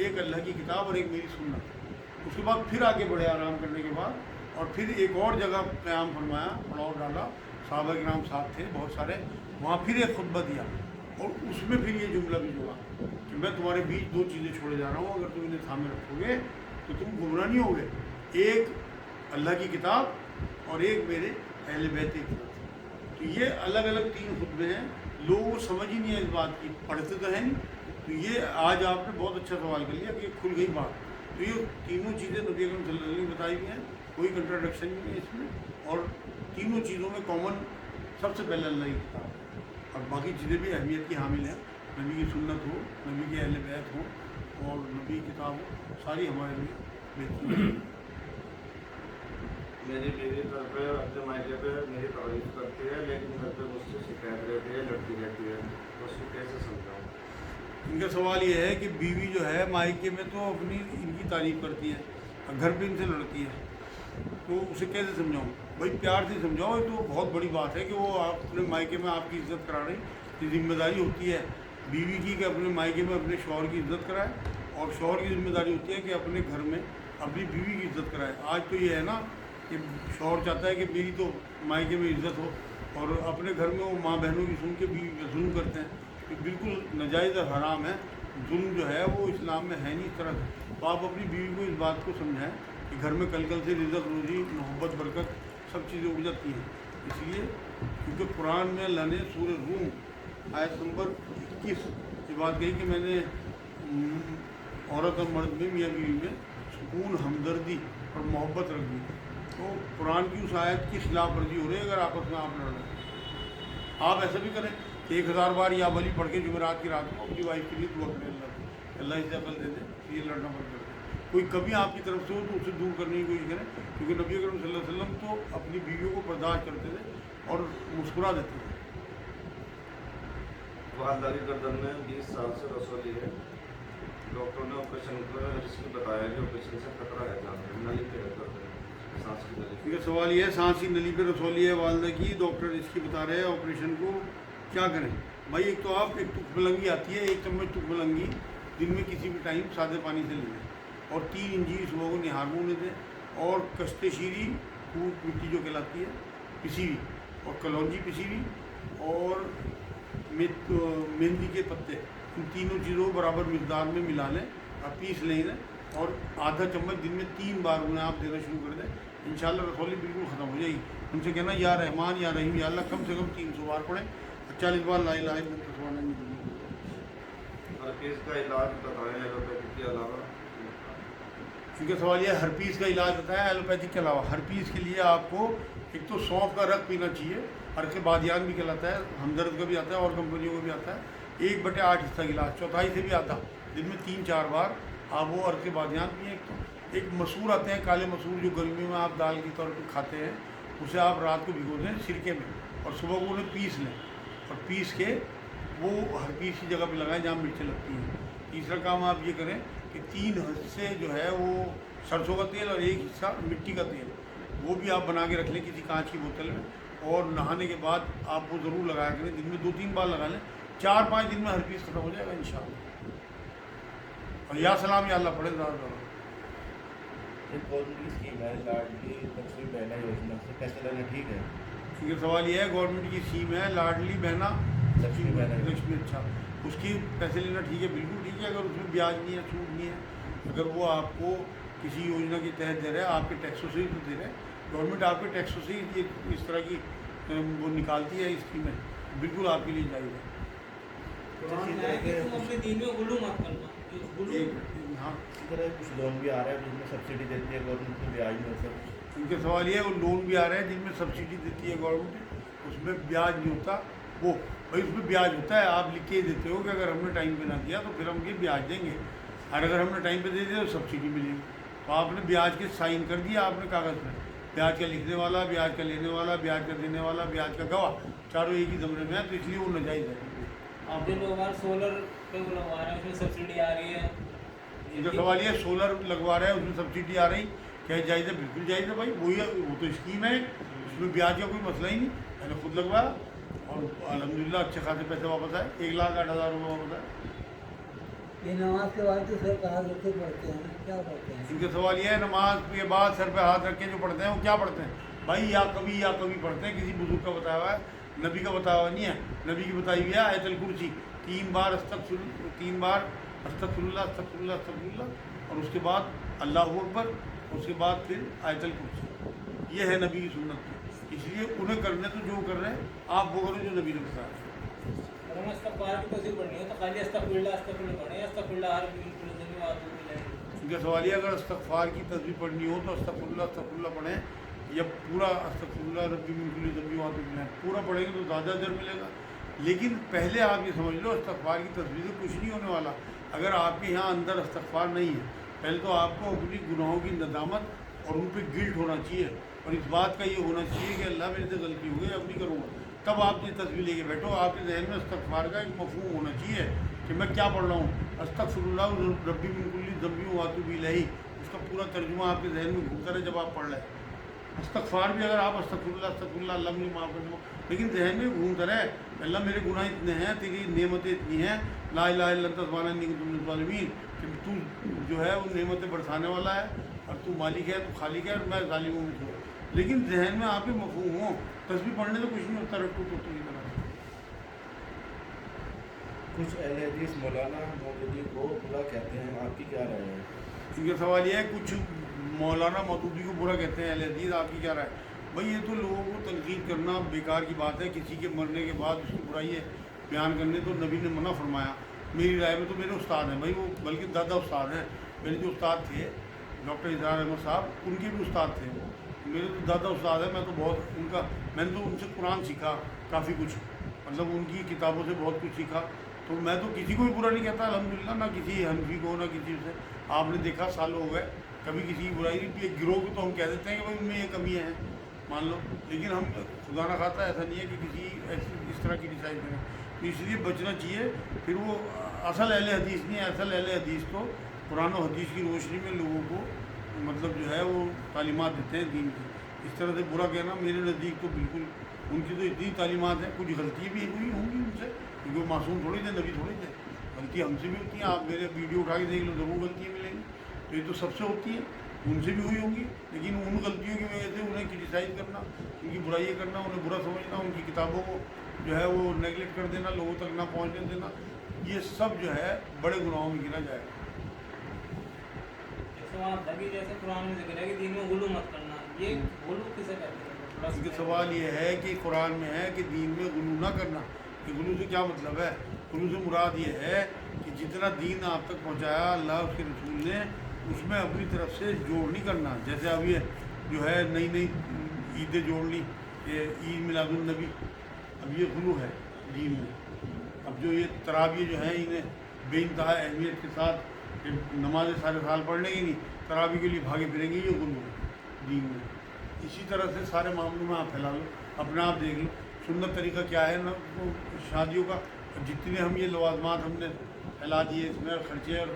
एक अल्लाह की किताब और एक मेरी सुन्नत। उसके बाद फिर आगे बढ़े आराम करने के बाद, और फिर एक और जगह क़याम फरमाया, पड़ाव डाला, सहाबा किराम साथ थे बहुत सारे, वहाँ फिर एक खुतबा दिया, اور اس میں پھر یہ جملہ بھی جڑا کہ میں تمہارے بیچ دو چیزیں چھوڑے جا رہا ہوں، اگر تم انہیں تھامے رکھو گے تو تم گمراہ نہیں ہوگے، ایک اللہ کی کتاب اور ایک میرے اہل بیت کی کتاب۔ تو یہ الگ الگ تین خطبے ہیں، لوگوں کو سمجھ ہی نہیں ہے اس بات کی، پڑھتے تو ہیں نہیں۔ تو یہ آج آپ نے بہت اچھا سوال کر لیا کہ کھل گئی بات۔ تو یہ تینوں چیزیں نبی اکرم صلی اللہ علیہ وسلم نے بتائی ہوئی ہیں، کوئی کنٹراڈکشن نہیں ہے اس میں، اور تینوں چیزوں میں کامن سب سے پہلے اللہ کی کتاب، اور باقی چیزیں بھی اہمیت کی حامل ہیں، نبی کی سنت ہو، نبی کے اہل بیت ہو اور نبی کی کتاب ہو، ساری ہمارے لیے بہترین ہیں۔ میری بیوی گھر پہ اپنے مائکے پہ میری تعریف کرتی ہے، لیکن گھر پہ مجھ سے شکایت رہتی ہے، لڑتی رہتی ہے، اس کو کیسے سمجھاؤں؟ ان کا سوال یہ ہے کہ بیوی جو ہے مائکے میں تو اپنی ان کی تعریف کرتی ہے اور گھر پہ ان سے لڑتی ہے، تو اسے کیسے سمجھاؤں؟ بھائی پیار سے سمجھاؤ، یہ تو بہت بڑی بات ہے کہ وہ آپ اپنے مائکے میں آپ کی عزت کرا رہی، یہ ذمہ داری ہوتی ہے بیوی کی کہ اپنے مائکے میں اپنے شوہر کی عزت کرائے، اور شوہر کی ذمہ داری ہوتی ہے کہ اپنے گھر میں اپنی بیوی کی عزت کرائے۔ آج تو یہ ہے نا کہ شوہر چاہتا ہے کہ میری تو مائکے میں عزت ہو، اور اپنے گھر میں وہ ماں بہنوں کی سن کے بیوی پہ ظلم کرتے ہیں، یہ بالکل ناجائز اور حرام ہے۔ ظلم جو ہے وہ اسلام میں ہے نہیں اس طرح سے۔ تو آپ اپنی بیوی کو اس بات کو سمجھائیں کہ گھر میں کل سے رزق روزی محبت برکت سب چیزیں اڑ جاتی ہیں، اس لیے کیونکہ قرآن میں اللہ نے سورہ روم آیت نمبر 21 یہ بات کہی کہ میں نے عورت اور مرد میں میاں بیوی میں سکون، ہمدردی اور محبت رکھ دی۔ تو قرآن کی اس آیت کی خلاف ورزی ہو رہی ہے اگر آپس میں آپ لڑ رہے ہیں۔ آپ ایسا بھی کریں کہ 1000 بار یا بلی پڑھ کے جمعرات کی رات کو اپنی وائف کے لیے دعا کریں اللہ اسے عقل دے دے، یہ لڑنا بند کر دے۔ کوئی کمی آپ کی طرف سے ہو تو اسے دور کرنے کی کوشش کریں، کیونکہ نبی اکرم صلی اللہ علیہ وسلم تو اپنی بیویوں کو برداشت کرتے تھے اور مسکرا دیتے تھے۔ والدہ کی گردن میں 20 سال سے رسولی ہے، ڈاکٹر نے آپریشن کا رسک بتایا کہ آپریشن سے خطرہ ہے جان میں، نلی پہ ہے گردن، سانس کی نلی۔ کیونکہ سوال یہ ہے سانس کی نلی پہ رسولی ہے والدہ کی، ڈاکٹر اس کی بتا رہے ہیں آپریشن کو کیا کریں؟ بھائی ایک تو آپ ایک تک ملنگی آتی ہے، 1 چمچ تک ملنگی دن میں کسی بھی ٹائم سادے پانی سے لیں، اور 3 انجی صبح کو نہار منہ لے دیں، اور کشتے شیری کوٹ مٹی جو کہلاتی ہے پسی ہوئی، اور کلونجی پسی ہوئی، اور مہندی کے پتے، ان تینوں چیزوں کو برابر مقدار میں ملا لیں اور پیس لیں انہیں، اور آدھا چمچ دن میں 3 بار انہیں آپ دینا شروع کر دیں، انشاءاللہ رسولی بالکل ختم ہو جائے گی۔ ان سے کہنا یا رحمان یا رحیم یا اللہ کم سے کم 300 بار پڑھیں، 40 بار لا الہ الا اللہ سبحان اللہ۔ ہرپیس کا علاج بتائیں ایلوپیتھی کے علاوہ؟ کیونکہ سوال یہ ہرپیس کا علاج بتایا ایلوپیتھک کے علاوہ۔ ہرپیس کے لیے آپ کو ایک تو سونف کا رس پینا چاہیے، عرق بادیان بھی کہلاتا ہے، ہمدرد کا بھی آتا ہے اور کمپنیوں کا بھی آتا ہے، 1/8 حصہ گلاس، چوتھائی سے بھی آتا، دن میں 3-4 بار آپ وہ عرق بادیان پئیں۔ ایک مسور آتے ہیں کالے مسور جو گرمیوں میں آپ دال کے طور پہ کھاتے ہیں، اسے آپ رات کو بھگو دیں سرکے میں، اور صبح کو انہیں پیس لیں، اور پیس کے وہ ہر پیس کی جگہ پہ لگائیں جہاں مرچیں لگتی ہیں۔ تیسرا کام آپ یہ کریں کہ 3 حصے جو ہے وہ سرسوں کا تیل اور 1 حصہ مٹی کا تیل، وہ بھی آپ بنا کے رکھ لیں کسی کانچ کی بوتل میں، اور نہانے کے بعد آپ وہ ضرور لگایا کریں، دن میں 2-3 بار لگا لیں، 4-5 دن میں ہر پیس ختم ہو جائے گا انشاءاللہ۔ اور یا سلام یا اللہ پڑھیں زیادہ زیادہ۔ ایک گورنمنٹ کی اسکیم ہے لاڈلی لکشمی بہنا یوجنا سے پیسے لینا ٹھیک ہے؟ کیونکہ سوال یہ ہے گورنمنٹ کی اسکیم ہے لاڈلی بہنا لکشمی بہنا لکشمی، اچھا اس کی پیسے لینا ٹھیک ہے، بالکل ٹھیک ہے، اگر اس میں بیاج نہیں ہے، چھوٹ نہیں ہے، اگر وہ آپ کو کسی یوجنا کے تحت دے رہے ہیں، آپ کے ٹیکسوں سے ہی تو دے رہے ہیں، گورنمنٹ آپ کے ٹیکسوں سے ہی اس طرح کی وہ نکالتی ہے اسکیمیں، بالکل آپ کے لیے جائز ہے۔ قرآن میں ہے کہ تم اپنے دین میں غلو مت کرنا، غلو ہاں اسی طرح کچھ لون بھی آ رہا ہے جس میں سبسڈی دیتی ہے گورنمنٹ میں، بیاج نہیں ہوتا۔ ان کے سوال یہ ہے وہ لون بھی آ رہے ہیں جن میں سبسڈی دیتی ہے گورنمنٹ، اس میں بیاج نہیں ہوتا، وہ بھائی اس میں بیاج ہوتا ہے، آپ لکھ کے دیتے ہو کہ اگر ہم نے ٹائم پہ نہ دیا تو پھر ہم یہ بیاج دیں گے، اور اگر ہم نے ٹائم پہ دے دیا تو سبسڈی ملے گی۔ تو آپ نے بیاج کے سائن کر دیا آپ نے کاغذ میں، بیاج کا لکھنے والا، بیاج کا لینے والا، بیاج کا دینے والا، بیاج کا گواہ، چاروں ایک ہی زمرے میں ہے، تو اس لیے وہ ناجائز ہے۔ آپ جو لوگ سولر پہ وہ لگوا رہے ہیں اس میں سبسڈی آ رہی ہے، ان کا سوال یہ سولر لگوا رہے ہیں اس میں سبسڈی آ رہی، کیا جائز ہے؟ بالکل جائز ہے بھائی، وہی وہ تو اسکیم ہے، اس میں بیاج کا کوئی مسئلہ ہی نہیں، میں نے خود لگوایا اور الحمدللہ اچھے خاصے پیسے واپس آئے، 1,08,000 روپये واپس آئے۔ یہ نماز کے بعد تو سر ہاتھ رکھ کے پڑھتے ہیں، کیا پڑھتے ہیں؟ ان کا سوال یہ ہے نماز کے بعد سر پہ ہاتھ رکھ کے جو پڑھتے ہیں وہ کیا پڑھتے ہیں؟ بھائی یا کبھی پڑھتے ہیں، کسی بزرگ کا بتایا ہوا ہے नबी का बताया हुआ नहीं है। नबी की बताई हुई है आयतल कुर्सी 3 बार अस्तगफिरुल्लाह अस्तगफिरुल्लाह और उसके बाद अल्लाहु अकबर, उसके बाद फिर आयतल कुर्सी। ये है नबी की सुन्नत। इसलिए उन्हें करने तो जो कर रहे हैं आप वो करो जो नबी ने बताया। अगर हमें इस्तग़फ़ार की तस्वीर पढ़नी हो तो खाली अस्तग़फिरुल्लाह पढ़े या अस्तग़फिरुल्लाह हर बिल कुल ज़मीन व आतू बिल। उनका सवाल ये अगर इस्तग़फ़ार की तस्वीर पढ़नी हो तो अस्तग़फिरुल्लाह पढ़ें या पूरा अस्तग़फिरुल्लाह रब्बी मिन कुल्ली ज़ंबि व अतूबु इलैह पूरा पढ़ेंगे तो ज़्यादा अजर मिलेगा। लेकिन पहले आप ये समझ लो इस्तग़फ़ार की तस्वीर से कुछ नहीं होने वाला। अगर आपके यहाँ अंदर इस्तग़फ़ार नहीं है, पहले तो आपको अपनी गुनाहों की नदामत और उन पर गिल्ट होना चाहिए और इस बात का ये होना चाहिए कि अल्लाह मेरे से गलती हो गई, अब नहीं करूँगा। तब आप ये तस्वीर लेके बैठो। आपके जहन में इस्तग़फ़ार का एक मफ़हूम होना चाहिए कि मैं क्या पढ़ रहा हूँ। अस्तग़फिरुल्लाह रब्बी मिन कुल्ली ज़ंबि व अतूबु इलैह, उसका पूरा तर्जुमा आपके जहन में घूमता रहे जब आप पढ़ रहे हैं। इस्तग़फ़ार भी अगर आप अस्तग़फिरुल्लाह अल्लाह मुझे माफ़ कर दो, लेकिन जहन में घूमता रहे अल्लाह मेरे गुनाह इतने हैं, तेरी नेमतें इतनी हैं, ला इलाहा इल्ला अंता सुब्हानक इन्नी कुन्तु मिनज़ ज़ालिमीन, कि तू जो है वो नेमतें बरसाने वाला है और तू मालिक है, तू खालिक है और मैं ज़ालिमों में हूँ। लेकिन जहन में आपके मफ़हूम हो। तस्बीह पढ़ने तो कुछ नहीं होता, रट्टू टोटू की तरह। कुछ अहले हदीस मौलाना मौदूदी को बुरा कहते हैं, आपकी क्या राय है? इनका सवाल ये है, कुछ मौलाना मौदूदी को बुरा कहते हैं अहले हदीस, आपकी क्या राय है? भाई ये तो लोगों को तनकीद करना बेकार की बात है। किसी के मरने के बाद उसकी बुराई बयान करने तो नबी ने मना फरमाया। मेरी राय में तो मेरे उस्ताद हैं भाई, वो बल्कि दादा उस्ताद हैं। मेरे जो उस्ताद थे डॉक्टर इज़हार अहमद साहब, उनके भी उस्ताद थे वो। मेरे तो दादा उस्ताद हैं। मैं तो बहुत मैंने तो उनसे कुरान सीखा काफ़ी कुछ, मतलब उनकी किताबों से बहुत कुछ सीखा। तो मैं तो किसी को भी बुरा नहीं कहता अल्हम्दुलिल्लाह, ना किसी हनफी को ना किसी से। आपने देखा सालों हो गए कभी किसी की बुराई नहीं। एक गिरोह को तो हम कह देते हैं कि भाई उनमें ये कमियाँ हैं मान लो, लेकिन हम खुदा ना खाता ऐसा नहीं है कि किसी ऐसी इस तरह की डिसाइड करें। तो इसलिए बचना चाहिए। फिर वो असल अहले हदीस नहीं है। असल अहले हदीस तो कुरान और हदीस की रोशनी में लोगों को मतलब जो है वो तालीमात देते हैं दीन की। इस तरह से बुरा कहना मेरे नज़दीक तो बिल्कुल, उनकी तो इतनी तालीमात हैं, कुछ गलती भी हुई होंगी उनसे, क्योंकि वो मासूम थोड़ी थे, नबी थोड़ी थे। गलती हमसे भी होती हैं। आप मेरे वीडियो उठा के देख लो, ज़रूर गलतियाँ मिलेंगी। तो ये तो सबसे होती है, उनसे भी हुई होंगी। लेकिन उन गलतियों की वजह से उन्हें क्रिटिसाइज़ करना, उनकी बुराइयाँ करना, उन्हें बुरा समझना, उनकी किताबों को जो है वो नेगलेक्ट कर देना, लोगों तक ना पहुँचने देना, ये सब जो है बड़े गुनाहों में गिना जाएगा। जैसे कुरान में जिक्र है कि दीन में गुलू मत करना, ये गुलू किसे कहते हैं? इसका सवाल ये है कि कुरान में है कि दीन में गुलू ना करना। कि गुलू से क्या मतलब है? गुलू से मुराद ये है कि जितना दीन आप तक पहुँचाया अल्लाह उसके रसूल ने, उसमें अपनी तरफ से जोड़ नहीं करना। जैसे अब ये जो है नई नई ईदें जोड़ ली, ये ईद मिलादुन नबी, अब ये गुलू है दीन में। अब जो ये तरावी जो है इन्हें बेइंतहा अहमियत के साथ नमाज़ें सारे साल पढ़ने की नहीं, तरावी के लिए भागे फिरेंगे, ये गुलू है दीन में। इसी तरह से सारे मामलों में आप फैला लो, अपने आप देख लो सुन्नत तरीका क्या है ना वो शादियों का। जितने हम ये लवाजमात हमने फैला दिए, इसमें खर्चे और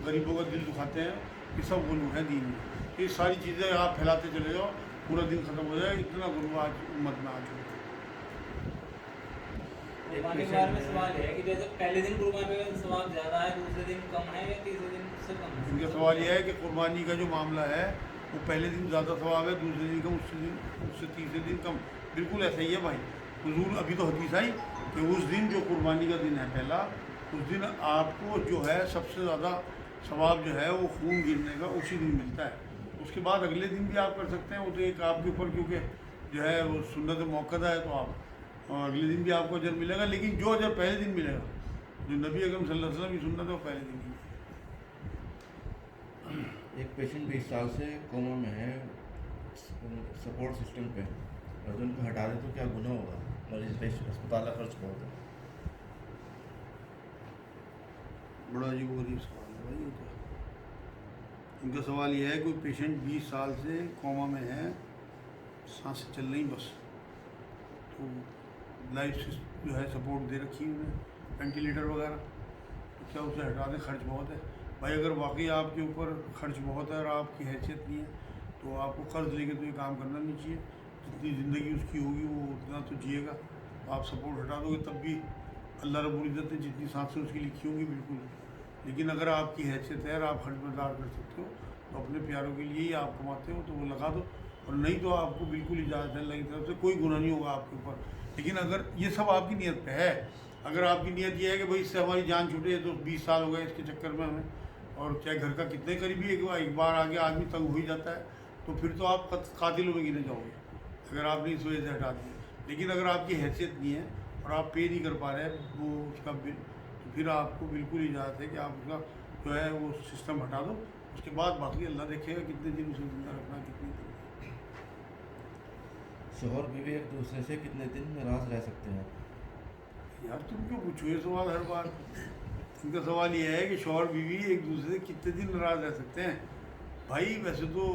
गरीबों का दिल दुखाते हैं, ये सब गुलू है दीन में। ये सारी चीज़ें आप फैलाते चले जाओ, पूरा दिन ख़त्म हो जाए। इतना गुलू आज उम्मत में आ चुका है। कुर्बानी के बारे में सवाल है कि जैसे पहले दिन कुर्बानी का सवाब ज़्यादा है, दूसरे दिन कम है या तीसरे दिन उससे कम है? इनका सवाल यह है कि कुर्बानी का जो मामला है वो पहले दिन ज़्यादा सवाब है, दूसरे दिन कम, उससे तीसरे दिन कम। बिल्कुल ऐसा ही है भाई। हुजूर अभी तो हदीस आई कि उस दिन जो कुर्बानी का दिन है पहला, उस दिन आपको जो है सबसे ज़्यादा सवाब जो है वो खून गिरने का उसी दिन मिलता है। उसके बाद अगले दिन भी आप कर सकते हैं, वो तो एक आपके ऊपर, क्योंकि जो है वो सुन्नत मौक़दा है तो आप अगले दिन भी आपको अजर मिलेगा। लेकिन जो अजर पहले दिन मिलेगा, जो नबी अकरम सल्लल्लाहु अलैहि वसल्लम की सुन्नत है वो पहले दिन की। एक पेशेंट 20 साल से कोमा में है, सपोर्ट सिस्टम पे, अगर उनको हटा दें तो क्या गुनाह होगा? मरीज पे अस्पताल का खर्च बहुत है। बड़ा अजीब गरीब सवाल है भाई ये तो। इनका सवाल ये है कोई पेशेंट 20 साल से कोमा में है, सांसें चल रही बस, तो लाइफ जो है सपोर्ट दे रखी है उन्हें, वेंटिलेटर वगैरह, तो क्या उसे हटा दें? खर्च बहुत है भाई। अगर वाकई आपके ऊपर खर्च बहुत है और आपकी हैसियत नहीं है तो आपको कर्ज लेके तो ये काम करना नहीं चाहिए। जितनी ज़िंदगी उसकी होगी वो उतना तो जिएगा। आप सपोर्ट हटा दोगे तब भी अल्लाह रब्बुल इज़्ज़त ने जितनी सांसें उसकी लिखी होंगी बिल्कुल। लेकिन अगर आपकी हैसियत है और आप खर्च बर्दार कर सकते हो तो अपने प्यारों के लिए ही आप कमाते हो तो वो लगा दो, और नहीं तो आपको बिल्कुल इजाज़त है अल्लाह की तरफ से, कोई गुनाह नहीं होगा आपके ऊपर। लेकिन अगर ये सब आपकी नीयत पे है, अगर आपकी नीयत ये है कि भाई इससे हमारी जान छूटे, तो 20 साल हो गए इसके चक्कर में हमें, और चाहे घर का कितने करीबी एक बार आगे आदमी तंग हो ही जाता है, तो फिर तो आप कातिलों में गिने जाओगे अगर आपने इस वजह से हटा दिया। लेकिन अगर आपकी हैसियत नहीं है और आप पे नहीं कर पा रहे हैं वो उसका बिल, तो फिर आपको बिल्कुल इजाज़त है कि आप उसका जो है वो सिस्टम हटा दो। उसके बाद बाकी अल्लाह देखेगा कितने दिन उसे जिंदा रखना, कितने दिन। शोहर बीवी एक दूसरे से कितने दिन नाराज़ रह सकते हैं? यार तुम क्यों पूछो ये सवाल हर बार? उनका सवाल ये है कि शौहर बीवी एक दूसरे से कितने दिन नाराज़ रह सकते हैं। भाई वैसे तो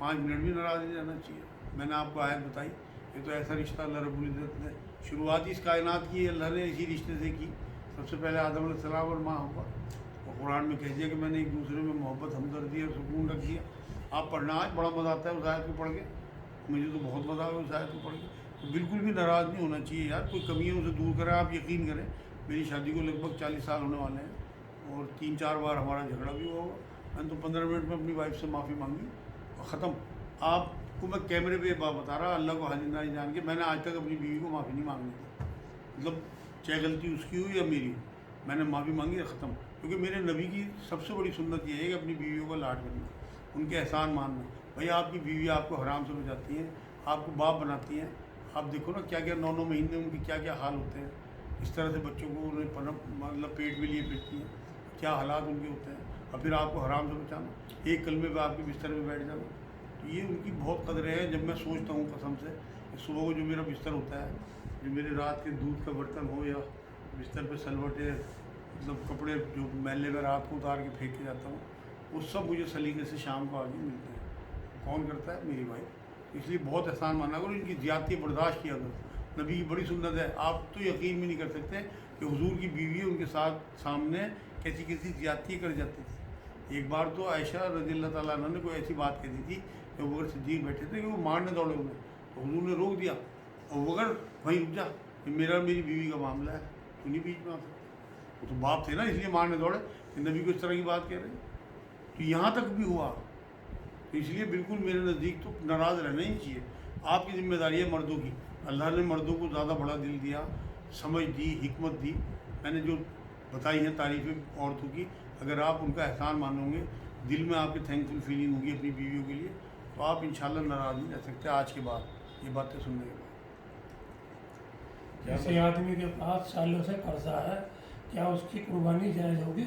5 मिनट भी नाराज़ नहीं रहना चाहिए। मैंने आपको आयत बताई, ये तो ऐसा रिश्ता अल्लाह रब्बुल इज़्ज़त ने शुरुआत इस कायनात की अल्लाह ने इसी रिश्ते से की। सबसे पहले आदम अलैहिस्सलाम और माँ हव्वा, और कुरान में कह दिया कि मैंने एक दूसरे में मोहब्बत हमदर्दी और सुकून रख दिया। आप पढ़ना, आज बड़ा मज़ा आता है उस आयत को पढ़ के, मुझे तो बहुत मज़ा आया उस आयत को पढ़ के। तो बिल्कुल भी नाराज़ नहीं होना चाहिए यार, कोई कमी है उसे दूर करें। आप यकीन करें मेरी शादी को लगभग 40 साल होने वाले हैं और 3-4 बार हमारा झगड़ा भी हुआ होगा। मैंने तो 15 मिनट में अपनी वाइफ से माफ़ी मांगी और ख़त्म। आपको मैं कैमरे पे बात बता रहा, अल्लाह को हाजिर नाज़िर जान के, मैंने आज तक अपनी बीवी को माफ़ी नहीं मांगनी थी। मतलब चाहे गलती उसकी हुई या मेरी, मैंने माफ़ी मांगी ख़त्म। क्योंकि मेरे नबी की सबसे बड़ी सुन्नत ये है कि अपनी बीवियों का लाड करना, उनके एहसान मानना। भाई आपकी बीवी आपको हराम से बचाती हैं, आपको बाप बनाती हैं। आप देखो ना क्या क्या 9-9 महीने उनके क्या क्या हाल होते हैं, इस तरह से बच्चों को उन्हें मतलब पेट में लिए फिरती हैं, क्या हालात उनके होते हैं। और फिर आपको हराम से बचाना, एक कलमे पे आपके बिस्तर में बैठ जाना, तो ये उनकी बहुत कदरें हैं। जब मैं सोचता हूँ कसम से कि सुबह को जो मेरा बिस्तर होता है, जो मेरे रात के दूध का बर्तन हो या बिस्तर पे सलवटे, मतलब कपड़े जो मैले में रात को उतार के फेंक के जाता हूँ, वो सब मुझे सलीके से शाम को आगे मिलते हैं। कौन करता है? मेरी वाइफ। इसलिए बहुत एहसान माना करो, इनकी ज़्यादती बर्दाश्त किया करो। नबी की बड़ी सुन्नत है। आप तो यकीन भी नहीं कर सकते कि हुजूर की बीवी उनके साथ सामने कैसी कैसी ज़्यादती कर जाती थी। एक बार तो आयशा रज़ियल्लाहु ताला अन्हा ने कोई ऐसी बात कही थी कि अबू बकर सिद्दीक़ बैठे थे कि वो मारने दौड़े उन्हें, तो हुजूर ने रोक दिया, अबू बकर वहीं रुक जा, ये मेरा मेरी बीवी का मामला है, तू नहीं बीच में आ सकता। वो तो बाप थे ना, इसलिए मारने दौड़े कि नबी को इस तरह की बात कह रहे। तो यहाँ तक भी हुआ, तो इसलिए बिल्कुल मेरे नज़दीक तो नाराज़ रहना ही चाहिए। आपकी जिम्मेदारी है मर्दों की। अल्लाह ने मर्दों को ज़्यादा बड़ा दिल दिया, समझ दी, हिकमत दी। मैंने जो बताई हैं तारीफ़ें औरतों की, अगर आप उनका एहसान मानोगे, दिल में आपकी थैंकफुल फीलिंग होगी अपनी बीवियों के लिए, तो आप इंशाल्लाह नाराज़ नहीं रह सकते आज के बाद, ये बातें सुनने के बाद। जैसे आदमी के पास सालों से कर्जा है, क्या उसकी कुर्बानी जायज़ होगी?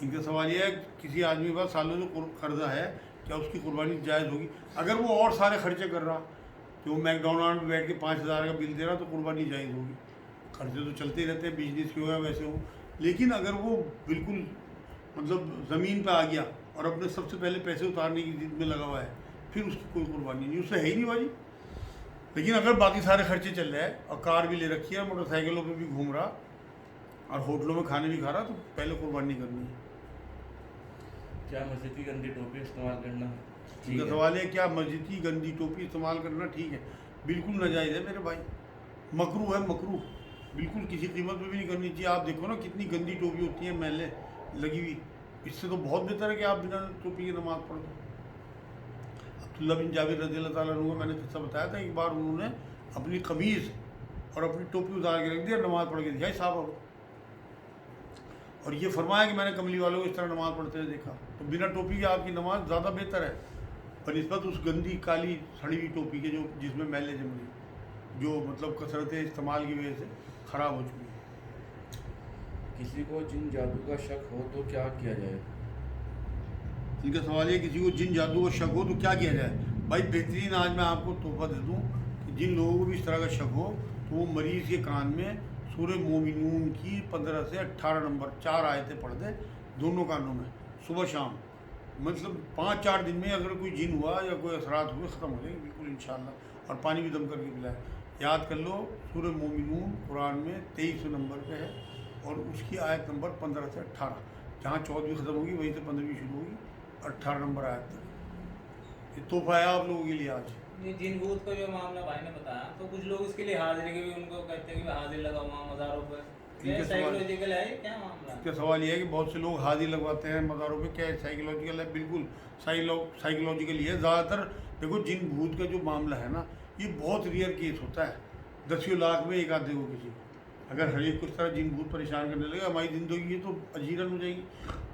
इनका सवाल यह है, किसी आदमी के पास सालों से कर्जा है, क्या उसकी कुर्बानी जायज़ होगी? अगर वो और सारे खर्चे कर रहा, कि वो मैकडोनाल्ड में बैठ के 5,000 का बिल दे रहा, तो कुर्बानी जायज़ होगी। खर्चे तो चलते ही रहते हैं, बिजनेस के हो या वैसे हो। लेकिन अगर वो बिल्कुल मतलब ज़मीन पे आ गया और अपने सबसे पहले पैसे उतारने की जिद में लगा हुआ है, फिर उसकी कोई कुर्बानी नहीं, उससे है ही नहीं बाजी। लेकिन अगर बाकी सारे खर्चे चल रहे हैं और कार भी ले रखी है, मोटरसाइकिलों पे भी घूम रहा और होटलों में खाने भी खा रहा, तो पहले कुर्बानी करनी है। क्या मस्जिद की गंदी टोपी इस्तेमाल करना ठीक इनका है? सवाल है क्या मस्जिद की गंदी टोपी इस्तेमाल करना ठीक है? बिल्कुल नाजायज़ है मेरे भाई, मकरू है, मकरू। बिल्कुल किसी कीमत में भी नहीं करनी चाहिए। आप देखो ना कितनी गंदी टोपी होती है मैले लगी हुई, इससे तो बहुत बेहतर है कि आप बिना टोपी की नमाज़ पढ़ दो। अब्दुल्लाह बिन जाबिर रज़ियल्लाहु ताला अन्हु को मैंने किस्सा बताया था, एक बार उन्होंने अपनी कमीज़ और अपनी टोपी उतार के रख दिया, नमाज़ पढ़ के दिखाई साहब, और ये फरमाया कि मैंने कमली वालों को इस तरह नमाज़ पढ़ते हुए देखा। तो बिना टोपी के आपकी नमाज ज़्यादा बेहतर है बनिस्बत उस गंदी काली सड़ी हुई टोपी के, जो जिसमें मैले जम गई, जो मतलब कसरत इस्तेमाल की वजह से ख़राब हो चुकी है। किसी को जिन जादू का शक हो तो क्या किया जाए? इनका सवाल है किसी को जिन जादू का शक हो तो क्या किया जाए? भाई बेहतरीन आज मैं आपको तोहफा दे दूँ कि जिन लोगों को भी इस तरह का शक हो, तो वो मरीज़ के कान में सूरह मोमिनून की 15 से 18 नंबर 4 आयतें पढ़ दे, दोनों कानों में, सुबह शाम। मतलब 5-4 दिन में अगर कोई जिन हुआ या कोई असरात हुए, ख़त्म हो जाएंगे बिल्कुल इंशाअल्लाह। और पानी भी दम करके पिलाए। याद कर लो, सूरह मोमिनून कुरान में 23 नंबर पे है और उसकी आयत नंबर 15 से 18, जहाँ 14वीं ख़त्म होगी वहीं से 15वीं शुरू होगी, 18 नंबर आयत तक। ये तोहफा है आप लोगों के लिए आज। ये जिन भूत का जो मामला भाई ने बताया, तो कुछ लोग इसके लिए हाजिर के भी उनको कहते हैं कि हाजिर लगा हुआ मज़ारों पर, क्या साइकोलॉजिकल है, क्या मामला? इसका सवाल ये है कि बहुत से लोग हाजिर लगवाते हैं मज़ारों पे, क्या साइकोलॉजिकल है? बिल्कुल साइकोलॉजिकल ही है। ज़्यादातर देखो जिन भूत का जो मामला है ना, ये बहुत रेयर केस होता है, 10 लाख में एक आधे को किसी को। अगर हर एक को इस तरह जिन भूत परेशान करने लगे, हमारी ज़िंदगी ये तो अजीरन हो जाएगी।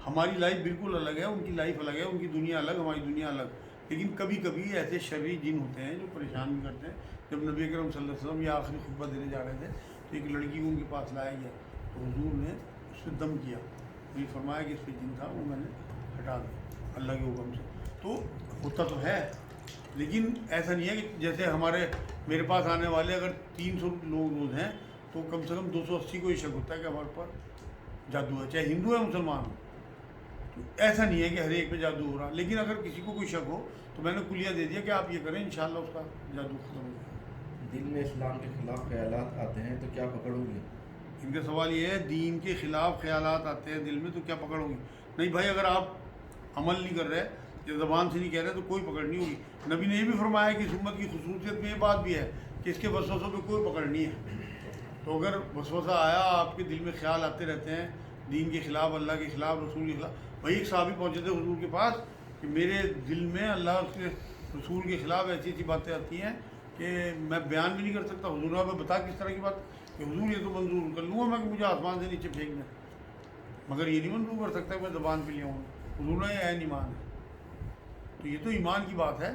हमारी लाइफ बिल्कुल अलग है, उनकी लाइफ अलग है, उनकी दुनिया अलग, हमारी दुनिया अलग। लेकिन कभी कभी ऐसे शर्री जिन होते हैं जो परेशान भी करते हैं। जब नबी अकरम सल्लल्लाहु अलैहि वसल्लम या आखिरी खुतबा देने जा रहे थे तो एक लड़की को उनके पास लाया गया, तो हुजूर ने उस पर दम किया, ये फरमाया कि इस पर जिन था वो मैंने हटा दिया अल्लाह के हुक्म से। तो होता तो है, लेकिन ऐसा नहीं है कि जैसे मेरे पास आने वाले अगर 300 लोग रोज़ हैं तो कम से कम 280 को ये शक होता है कि हमारे पर जादू है, चाहे हिंदू है मुसलमान हो। तो ऐसा नहीं है कि हर एक पे जादू हो रहा। लेकिन अगर किसी को कोई शक हो तो मैंने कुलिया दे दिया कि आप ये करें, इंशाल्लाह उसका जादू खत्म हो जाएगा। दिल में इस्लाम के खिलाफ ख्यालात आते हैं तो क्या पकड़ोगे? इनका सवाल ये है, दीन के ख़िलाफ़ ख्यालात आते हैं दिल में तो क्या पकड़ोगी? नहीं भाई, अगर आप अमल नहीं कर रहे या ज़बान से नहीं कह रहे तो कोई पकड़ नहीं होगी। नबी ने ये भी फरमाया कि इस उम्मत की खुसूसियत में ये बात भी है कि इसके वसवसों पे कोई पकड़ नहीं है। तो अगर वसवसा आया, आपके दिल में ख्याल आते रहते हैं दीन के ख़िलाफ़, अल्लाह के ख़िलाफ़, रसूल के ख़िलाफ़। वही एक साहबी पहुँचे थे हुजूर के पास कि मेरे दिल में अल्लाह के रसूल के ख़िलाफ़ ऐसी ऐसी बातें आती हैं कि मैं बयान भी नहीं कर सकता। हुजूर ने बता किस तरह की बात कि हुजूर ये तो मंजूर कर लूँगा मैं कि मुझे आसमान से नीचे फेंक दें, मगर ये नहीं मंजूर कर सकता कि मैं ज़बान पे लिया हूँ। हुजूर ने ऐन ईमान है। तो ये तो ईमान की बात है,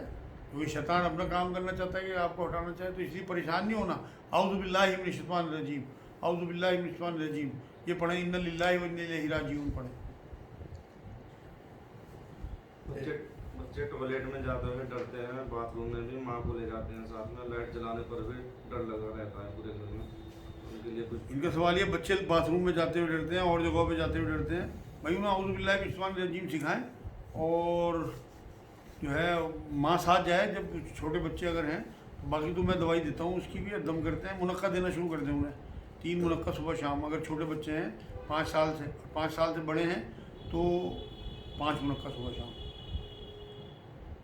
क्योंकि शैतान अपना काम करना चाहता है कि आपको हटाना चाहे, तो इसलिए परेशान नहीं होना। औज़ु बिल्लाहि मिनश शैतानिर रजीम, औज़ु बिल्लाहि मिनश शैतानिर रजीम, ये पढ़ें, इन्ना लिल्लाहि व इन्ना इलैहि राजिऊन पढ़ें। बच्चे टॉयलेट में जाते हुए डरते हैं, बाथरूम में भी माँ को ले जाते हैं साथ में, लाइट जलाने पर भी डर लगा रहता है पूरे घर में। उनके लिए कुछ इनका सवाल ये, बच्चे बाथरूम में जाते हुए डरते हैं और जगहों पे जाते हुए डरते हैं, भाई उन्हें औज़ु बिल्लाहि मिनश शैतानिर रजीम सिखाएं। और जो है माँ साथ जाए जब छोटे बच्चे अगर हैं। बाकी तो मैं दवाई देता हूँ उसकी भी, दम करते हैं, मुनक्का देना शुरू कर दें उन्हें, 3 मुनक्का सुबह शाम। अगर छोटे बच्चे हैं 5 साल से बड़े हैं तो 5 मुनक्का सुबह शाम।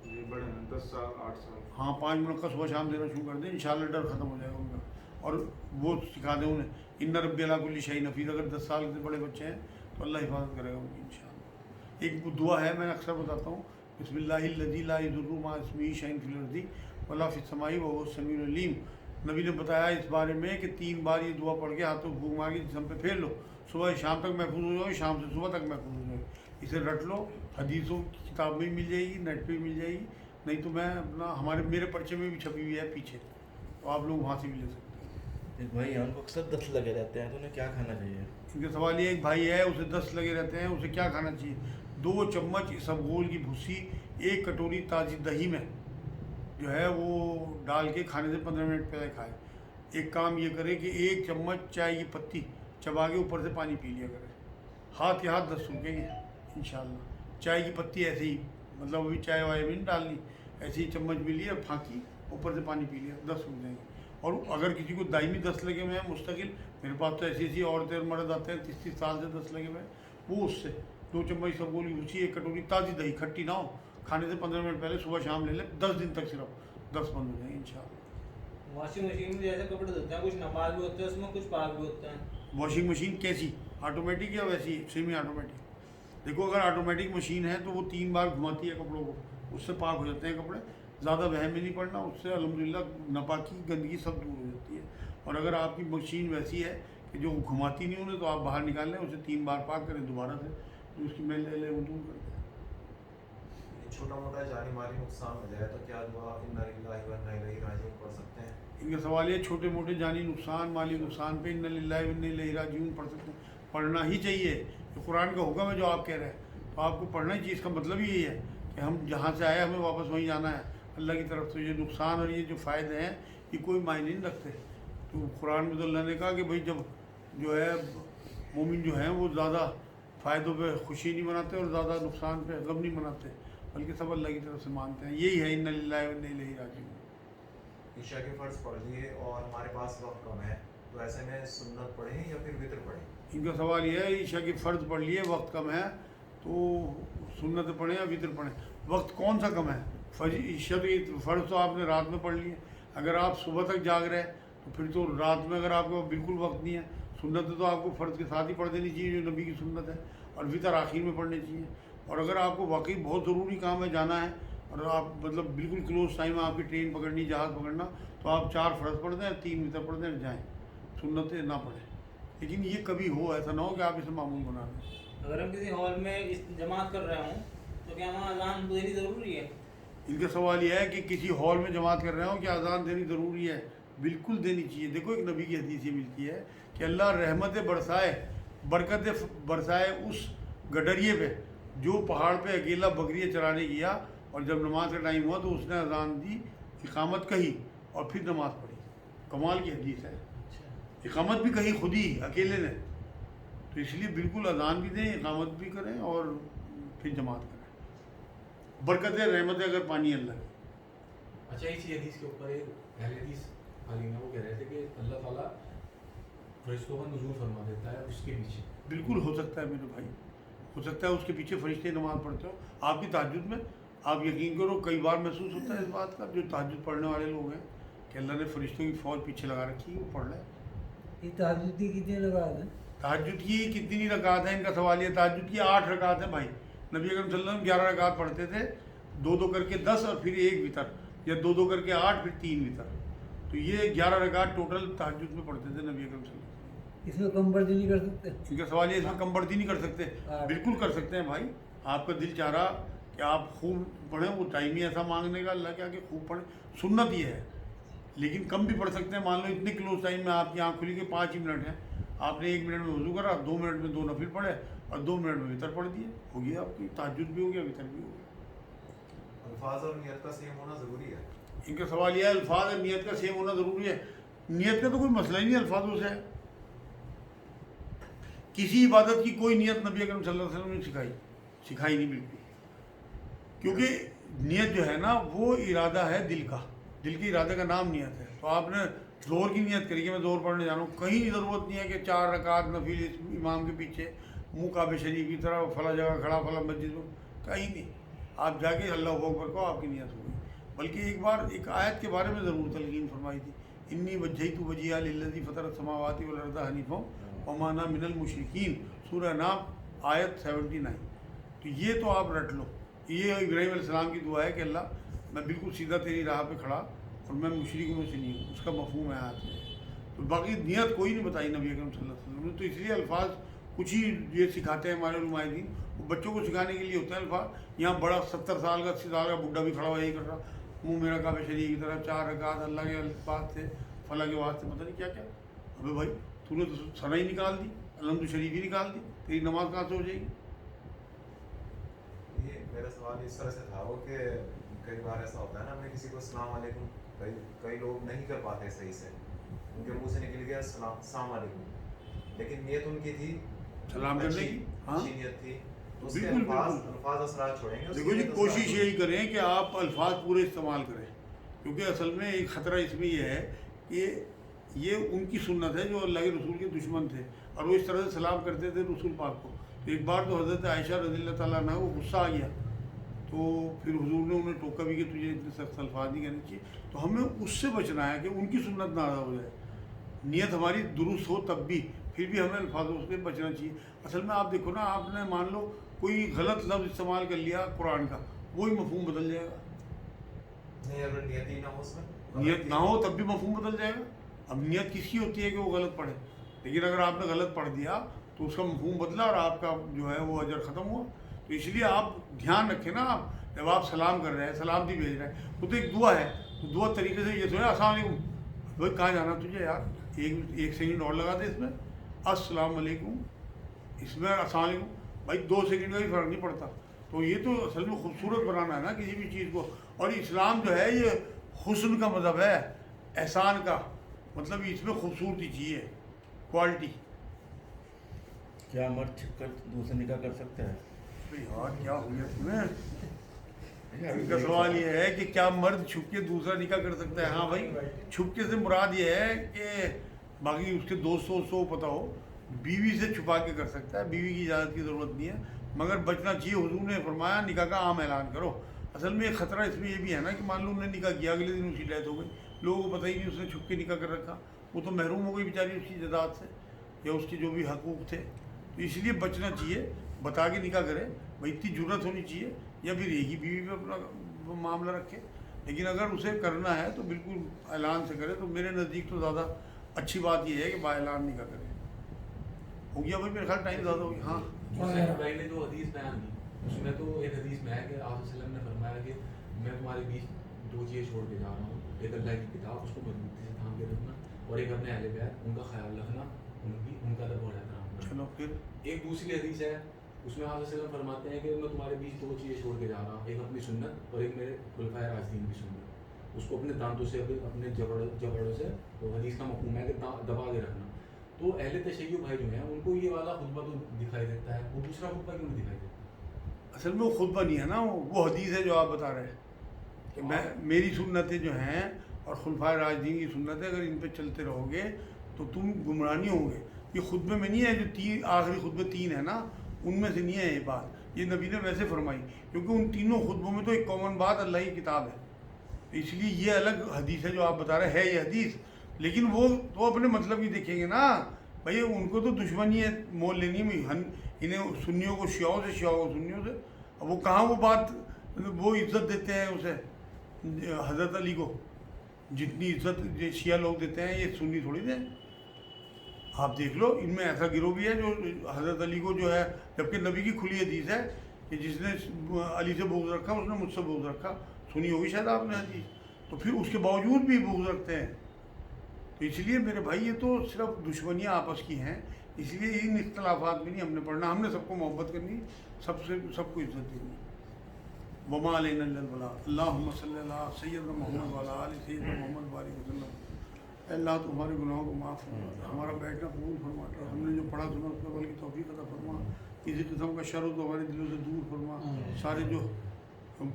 ये बड़े हैं 10 साल 8 साल, हाँ 5 मुनक्का सुबह शाम देना शुरू कर दें, इंशाल्लाह डर ख़त्म हो जाएगा उनका। और वो सिखा दें उन्हें इन्ना रब्बी अला कुल्ली शैइन हफ़ीज़। अगर 10 साल से बड़े बच्चे हैं तो अल्लाह हिफाजत करेगा उनकी इंशाल्लाह। एक दुआ है, मैं अक्सर बताता हूँ, बिस्मिल्लाहिल्लज़ी ला यदुर्रु मअ इस्मिही शैउन फिल अर्ज़ि वला फिस समाई व हुवस समीउल अलीम। नबी ने बताया इस बारे में कि 3 बार ये दुआ पढ़ के हाथों फूंक मार के जिस्म पे फेर लो, सुबह शाम तक महफूज हो जाओ, शाम से सुबह तक महफूज हो जाओ। इसे रट लो, हदीसों की किताब में भी मिल जाएगी, नेट पे भी मिल जाएगी, नहीं तो मैं अपना मेरे पर्चे में भी छपी हुई है पीछे, तो आप लोग वहाँ से भी ले सकते हैं। भाई हमको अक्सर 10 लगे रहते हैं तो उन्हें क्या खाना चाहिए? इनका सवाल ये, एक भाई है उसे 10 लगे रहते हैं, उसे क्या खाना चाहिए? 2 चम्मच इसबगोल की भूसी 1 कटोरी ताज़ी दही में जो है वो डाल के खाने से 15 मिनट पहले खाए। एक काम ये करे कि 1 चम्मच चाय की पत्ती चबा के ऊपर से पानी पी लिया करे, हाथ के हाथ 10 सूखेंगे इंशाल्लाह। चाय की पत्ती ऐसे ही, मतलब अभी चाय वाय में नहीं डालनी, ऐसे ही चम्मच भी लिया फाँकी, ऊपर से पानी पी लिया, 10 सूख जाएंगे। और अगर किसी को दायमी 10 लगे हुए हैं मुस्तकिल, मेरे पास तो ऐसी ऐसी औरतें और मर्द आते हैं 30-30 साल से 10 लगे हुए हैं, वो उससे 2 चम्मच इसबगोल की भूसी 1 कटोरी ताज़ी दही, खट्टी ना हो, खाने से 15 मिनट पहले सुबह शाम ले ले, 10 दिन तक सिर्फ 10 बंद हो जाएंगे इंशाल्लाह। वॉशिंग मशीन में जैसे कपड़े धोते हैं, कुछ नमाज भी होते हैं उसमें, कुछ पाक भी होते हैं। वॉशिंग मशीन कैसी, ऑटोमेटिक या वैसी सेमी ऑटोमेटिक? देखो अगर ऑटोमेटिक मशीन है तो वो 3 बार घुमाती है कपड़ों को, उससे पाक हो जाते हैं कपड़े, ज़्यादा वहम में नहीं पड़ना, उससे अल्हम्दुलिल्लाह नापाकी गंदगी सब दूर हो जाती है। और अगर आपकी मशीन वैसी है कि जो घुमाती नहीं उन्हें, तो आप बाहर निकाल लें, उसे 3 बार पाक करें दोबारा से, तो उसकी मेल ले वो दूर कर दें। छोटा मोटा जानी माली नुकसान हो जाए तो क्या दुआ इन्ना लिल्लाहि व इन्ना इलैहि राजिऊन पढ़ सकते हैं? इनका सवाल ये, छोटे मोटे जानी नुकसान माली नुकसान पे इन्ना लिल्लाहि व इन्ना इलैहि राजिऊन पढ़ सकते हैं? पढ़ना ही चाहिए, तो कुरान का हुक्म है जो आप कह रहे हैं, तो आपको पढ़ना ही चाहिए। इसका मतलब ही यही है कि हम जहाँ से आए हमें वापस वहीं जाना है अल्लाह की तरफ से। ये नुकसान और ये जो फ़ायदे हैं ये कोई मायने नहीं रखते। तो कुरान में तो अल्लाह ने कहा कि भाई जब जो है मोमिन जो हैं वो ज़्यादा फ़ायदों पे खुशी नहीं मनाते और ज़्यादा नुकसान पे गम नहीं मनाते, बल्कि सब अल्लाह की तरफ से मानते हैं। यही है इन्ना लिल्लाहि व इन्ना इलैहि राजिऊन। ईशा के फ़र्ज़ पढ़ लिए और हमारे पास वक्त कम है, तो ऐसे में सुन्नत पढ़ें या फिर वितर पढ़ें? इनका सवाल यह है, ईशा के फ़र्ज़ पढ़ लिए, वक्त कम है, तो सुन्नत पढ़ें या वितर पढ़ें? वक्त कौन सा कम है? ईशा की फ़र्ज़ तो आपने रात में पढ़ लिए, अगर आप सुबह तक जाग रहे हैं तो फिर तो रात में अगर आपको बिल्कुल वक्त नहीं है, सुन्नत तो आपको फ़र्ज़ के साथ ही पढ़ देनी चाहिए जो नबी की सुन्नत है, और वितर आखिर में पढ़नी चाहिए। और अगर आपको वाकई बहुत ज़रूरी काम है, जाना है, اور آپ مطلب بالکل کلوز ٹائم آپ کی ٹرین پکڑنی جہاز پکڑنا تو آپ 4 فرض پڑھ دیں 3 وتر پڑھ دیں جائیں، سنتیں نہ پڑھیں. لیکن یہ کبھی ہو ایسا نہ ہو کہ آپ اسے معمول بنا لیں. اگر ہم کسی ہال میں جماعت کر رہے ہوں تو کیا وہاں اذان دینی ضروری ہے؟ ان کا سوال یہ ہے کہ کسی ہال میں جماعت کر رہے ہوں کہ اذان دینی ضروری ہے. بالکل دینی چاہیے. دیکھو ایک نبی کی حدیث یہ ملتی ہے کہ اللہ رحمت برسائے، برکت برسائے اس گڈریے پہ جو پہاڑ پہ اکیلا بکریاں چرانے گیا، اور جب نماز کا ٹائم ہوا تو اس نے اذان دی، اقامت کہی اور پھر نماز پڑھی. کمال کی حدیث ہے. اقامت بھی کہی خود ہی اکیلے نے. تو اس لیے بالکل اذان بھی دیں، اقامت بھی کریں اور پھر جماعت کریں. برکتیں رحمتیں اگر پانی اللہ کی. اچھا اسی حدیث کے اوپر ایک اہل حدیث عالم وہ کہہ رہے تھے کہ اللہ تعالیٰ فرشتوں کا نزول فرما دیتا ہے اس کے پیچھے. بالکل ہو سکتا ہے میرے بھائی، ہو سکتا ہے اس کے پیچھے فرشتے نماز پڑھتے ہو. آپ کی تہجد میں آپ یقین کرو کئی بار محسوس ہوتا ہے اس بات کا، جو تہجد پڑھنے والے لوگ ہیں کہ اللہ نے فرشتوں کی فوج پیچھے لگا رکھی ہے، وہ پڑھ رہے ہیں. یہ تہجد کی کتنے رکعت ہیں؟ تہجد کی کتنی رکعت ہیں ان کا سوال یہ. تہجد کی 8 رکعت ہیں بھائی. نبی اکرم صلی اللہ علیہ وسلم 11 رکعت پڑھتے تھے، 2 کر کے 10 اور پھر 1 وتر، یا 2 کر کے 8 پھر 3 وتر. تو یہ 11 رکعت ٹوٹل تہجد میں پڑھتے تھے نبی اکرم صلی اللہ علیہ وسلم. اس میں کم بڑھتی نہیں کر سکتے؟ ان کا سوال یہ اس میں کم بڑھتی نہیں کر سکتے. بالکل کر سکتے ہیں بھائی. آپ کا دل چاہ رہا کہ آپ خوب پڑھیں، وہ ٹائم ہی ایسا مانگنے کا اللہ کے آگے خوب پڑھیں، سنت یہ ہے. لیکن کم بھی پڑھ سکتے ہیں. مان لو اتنے کلوز ٹائم میں آپ کی آنکھ کھلی کے 5 ہی منٹ ہیں، آپ نے 1 منٹ میں وضو کرا، 2 منٹ میں 2 نفل پڑھے اور 2 منٹ میں وتر پڑھ دیے، ہو گیا آپ کی تہجد بھی ہو گیا، وتر بھی ہو گیا. الفاظ اور نیت کا سیم ہونا ضروری ہے. ان کا سوال یہ ہے الفاظ اور نیت کا سیم ہونا ضروری ہے. نیت کا تو کوئی مسئلہ ہی نہیں الفاظوں سے. کسی عبادت کی کوئی نیت نبی اکرم صلی اللہ علیہ وسلم نے سکھائی نہیں بالکل. کیونکہ نیت جو ہے نا وہ ارادہ ہے دل کا، دل کے ارادے کا نام نیت ہے. تو آپ نے زور کی نیت کری کہ میں زور پڑھنے جا رہا ہوں، کہیں ضرورت نہیں ہے کہ 4 رکعت نفل امام کے پیچھے منہ کعبہ شریف کی طرح فلاں جگہ کھڑا فلاں مسجد میں، کہیں نہیں. آپ جا کے اللہ اکبر کو آپ کی نیت ہو گئی. بلکہ ایک بار ایک آیت کے بارے میں ضرور تلقین فرمائی تھی، انی وجہت وجہی للذی فطر السماوات والارض حنیفا وما انا من المشرکین، سورہ نام آیت 79. تو یہ تو آپ رٹ لو. یہ ابراہیم علیہ السلام کی دعا ہے کہ اللہ میں بالکل سیدھا تیری راہ پہ کھڑا اور میں مشرکوں میں سے نہیں ہوں. اس کا مفہوم ہے آیت میں. تو باقی نیت کوئی نہیں بتائی نبی اکرم صلی اللہ علیہ وسلم نے. تو اس لیے الفاظ کچھ ہی یہ سکھاتے ہیں ہمارے علماء دین، وہ بچوں کو سکھانے کے لیے ہوتے ہیں الفاظ. یہاں بڑا 70 سال کا 80 سال کا بڈھا بھی کھڑا ہوا یہی کر رہا، منہ میرا کعبہ شریف کی طرح 4 رکعت اللہ کے الفاظ سے فلاں کے واسطے پتہ نہیں کیا کیا. ابے بھائی تو نے تو ثنا ہی نکال دی، الحمد شریف ہی نکال دی، تیری نماز کہاں سے ہو جائے گی؟ یہ میرا سوال اس طرح سے تھا وہ کہ کئی بار ایسا ہوتا ہے نا، ہم نے کسی کو السلام علیکم، کئی لوگ نہیں کر پاتے صحیح سے، ان کے منہ سے نکل گیا السلام علیکم، لیکن نیت ان کی تھی سلام کرنے کی. ہاں اچھی نیت تھی. تو اس کے بالکل الفاظ اثرات چھوڑیں گے. دیکھو جی کوشش یہی کریں کہ آپ الفاظ پورے استعمال کریں، کیونکہ اصل میں ایک خطرہ اس میں یہ ہے کہ یہ ان کی سنت ہے جو اللہ کے رسول کے دشمن تھے، اور وہ اس طرح سے سلام کرتے تھے رسول پاک کو. ایک بار تو حضرت عائشہ رضی اللہ تعالیٰ عنہ کو غصہ آ گیا، تو پھر حضور نے انہیں ٹوکا بھی کہ تجھے اتنے سخت الفاظ نہیں کہنے چاہیے. تو ہمیں اس سے بچنا ہے کہ ان کی سنت نہ ادا ہو جائے. نیت ہماری درست ہو تب بھی پھر بھی ہمیں الفاظوں سے بچنا چاہیے. اصل میں آپ دیکھو نا، آپ نے مان لو کوئی غلط لفظ استعمال کر لیا قرآن کا، وہی مفہوم بدل جائے گا. نہیں اگر نیت ہی نہ ہو اس میں، نیت نہ ہو تب بھی مفہوم بدل جائے گا. اب نیت کس کی ہوتی ہے کہ وہ غلط پڑھے، لیکن اگر آپ نے غلط پڑھ دیا تو اس کا مفہوم بدلا اور آپ کا جو ہے وہ اجر ختم ہوا. تو اس لیے آپ دھیان رکھیں نا، آپ جب آپ سلام کر رہے ہیں، سلامتی بھیج رہے ہیں، وہ تو ایک دعا ہے. تو دعا طریقے سے یہ تو ہے السلام علیکم. بھائی کہاں جانا تجھے یار، ایک سیکنڈ اور لگا دے اس میں، السلام علیکم، اس میں السلام علیکم بھائی 2 سیکنڈ کا بھی فرق نہیں پڑتا. تو یہ تو اصل میں خوبصورت بنانا ہے نا کسی بھی چیز کو. اور اسلام جو ہے یہ حسن کا مذہب ہے، احسان کا، مطلب اس میں خوبصورتی چاہیے، کوالٹی. کیا مرد چھپ کر دوسرے نکاح کر سکتے ہیں؟ یار کیا ہو گیا تمہیں؟ ان کا سوال یہ ہے کہ کیا مرد چھپ کے دوسرا نکاح کر سکتا ہے؟ ہاں بھائی، چھپ کے سے مراد یہ ہے کہ باقی اس کے دوستوں کو پتہ ہو، بیوی سے چھپا کے کر سکتا ہے، بیوی کی اجازت کی ضرورت نہیں ہے، مگر بچنا چاہیے. حضور نے فرمایا نکاح کا عام اعلان کرو. اصل میں ایک خطرہ اس میں یہ بھی ہے نا کہ مان لو انہوں نے نکاح کیا، اگلے دن اس کی ڈیتھ ہو گئی، لوگوں کو پتہ ہی نہیں اس نے چھپ کے نکاح کر رکھا، وہ تو محروم ہو گئی بیچاری اس کی جائیداد سے یا اس کے جو بھی حقوق تھے. تو اس لیے بچنا چاہیے، بتا کے نکاح کرے. بھائی اتنی جرت ہونی چاہیے، یا پھر ایک ہی بیوی پہ اپنا पर मामला रखे, लेकिन अगर उसे करना है तो बिल्कुल ऐलान से करे। तो मेरे नज़दीक तो ज़्यादा अच्छी बात यह है कि बाऐलान नहीं करे। हो गया भाई, मेरे ख्याल टाइम ज़्यादा हो गया। हाँ हुसैन भाई ने जो हदीस बयान की उसमें तो एक हदीस में है कि आप वसल्लम ने फरमाया कि मैं तुम्हारे बीच दो चीज़ें छोड़ के जा रहा हूँ, एक अल्लाह की किताब उसको मजबूती से थाम के रखना, और एक अपने अहले बैत उनका ख्याल रखना, उनका अदब और एहतराम करना। चलो फिर एक दूसरी हदीस है उसमें आप वसल्लम फरमाते हैं कि मैं तुम्हारे बीच दो चीज़ें छोड़ के जा रहा हूँ, एक अपनी सुन्नत और एक मेरे खुलफाए राशिदीन की सुन्नत। उसको अपने दांतों से अपने जबड़ों से, तो हदीस का मफहूम है कि दबा के रखना। तो अहले तशय्युअ भाई जो हैं उनको ये वाला खुतबा तो दिखाई देता है, वो दूसरा खुतबा क्यों नहीं दिखाई देता? असल में वो खुतबा नहीं है ना, वो हदीस है जो आप बता रहे हैं कि मैं मेरी सुन्नतें जो हैं और खुलफाए राशिदीन की सुन्नतें, अगर इन पे चलते रहोगे तो तुम गुमराह नहीं होंगे। ये खुतबे में नहीं है, जो आखिरी खुतबे 3 है ना, उनमें से नहीं है ये बात। ये नबी ने वैसे फरमाई, क्योंकि उन तीनों खुतबों में तो एक कॉमन बात अल्लाह की किताब है, तो इसलिए ये अलग हदीस है जो आप बता रहे हैं, ये हदीस। लेकिन वो तो अपने मतलब ही देखेंगे ना भाई, उनको तो दुश्मनी है मोल लेनी है, इन्हें सुन्नियों को शियाओं से, शियाओं को सुन्नियों से। अब वो कहाँ वो बात, वो इज्जत देते हैं उसे हज़रत अली को, जितनी इज्जत ये शिया लोग देते हैं ये सुन्नी थोड़ी दें। आप देख लो, इनमें ऐसा गिरोह भी है जो हज़रत अली को जो है, जबकि नबी की खुली हदीस है कि जिसने अली से बुग़्ज़ रखा उसने मुझसे बुग़्ज़ रखा। सुनी होगी शायद आपने हदीस, तो फिर उसके बावजूद भी बुग़्ज़ रखते हैं। तो इसलिए मेरे भाई ये तो सिर्फ दुश्मनियाँ आपस की हैं, इसलिए इन इख्तलाफात में नहीं हमने पढ़ना। हमने सबको मोहब्बत करनी, सबको इज्जत देनी। वमा अलैना इल्लल बलाग। अल्लाहुम्मा सल्ली अला सय्यिदना मुहम्मद व अला आलि सय्यिदना मुहम्मद बारिक वसल्लम। अल्लाह तुम्हारे गुनाहों को माफ़ फरमा, हमारा बैठना कबूल फरमा, हमने जो पढ़ा सुना उसमें बल्कि तौफीक अता फरमा, किसी किस्म का शर तो हमारे दिलों से दूर फरमा, सारे जो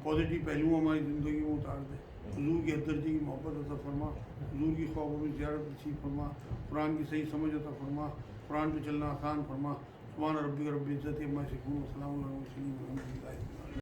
पॉजिटिव पहलू हमारी ज़िंदगी में उतार दे, हुजूर की हदर्जी की मोहब्बत अता फरमा, हुजूर की ख्वाबों में ज़ियारत नसीब फरमा, कुरान की सही समझ अता फरमा, कुरान पे चलना आसान फरमा। सुभान रब्बिक रब्बिल इज़्ज़ति अम्मा यसिफून व सलामुन अलल मुरसलीन वल्हम्दुलिल्लाहि रब्बिल आलमीन।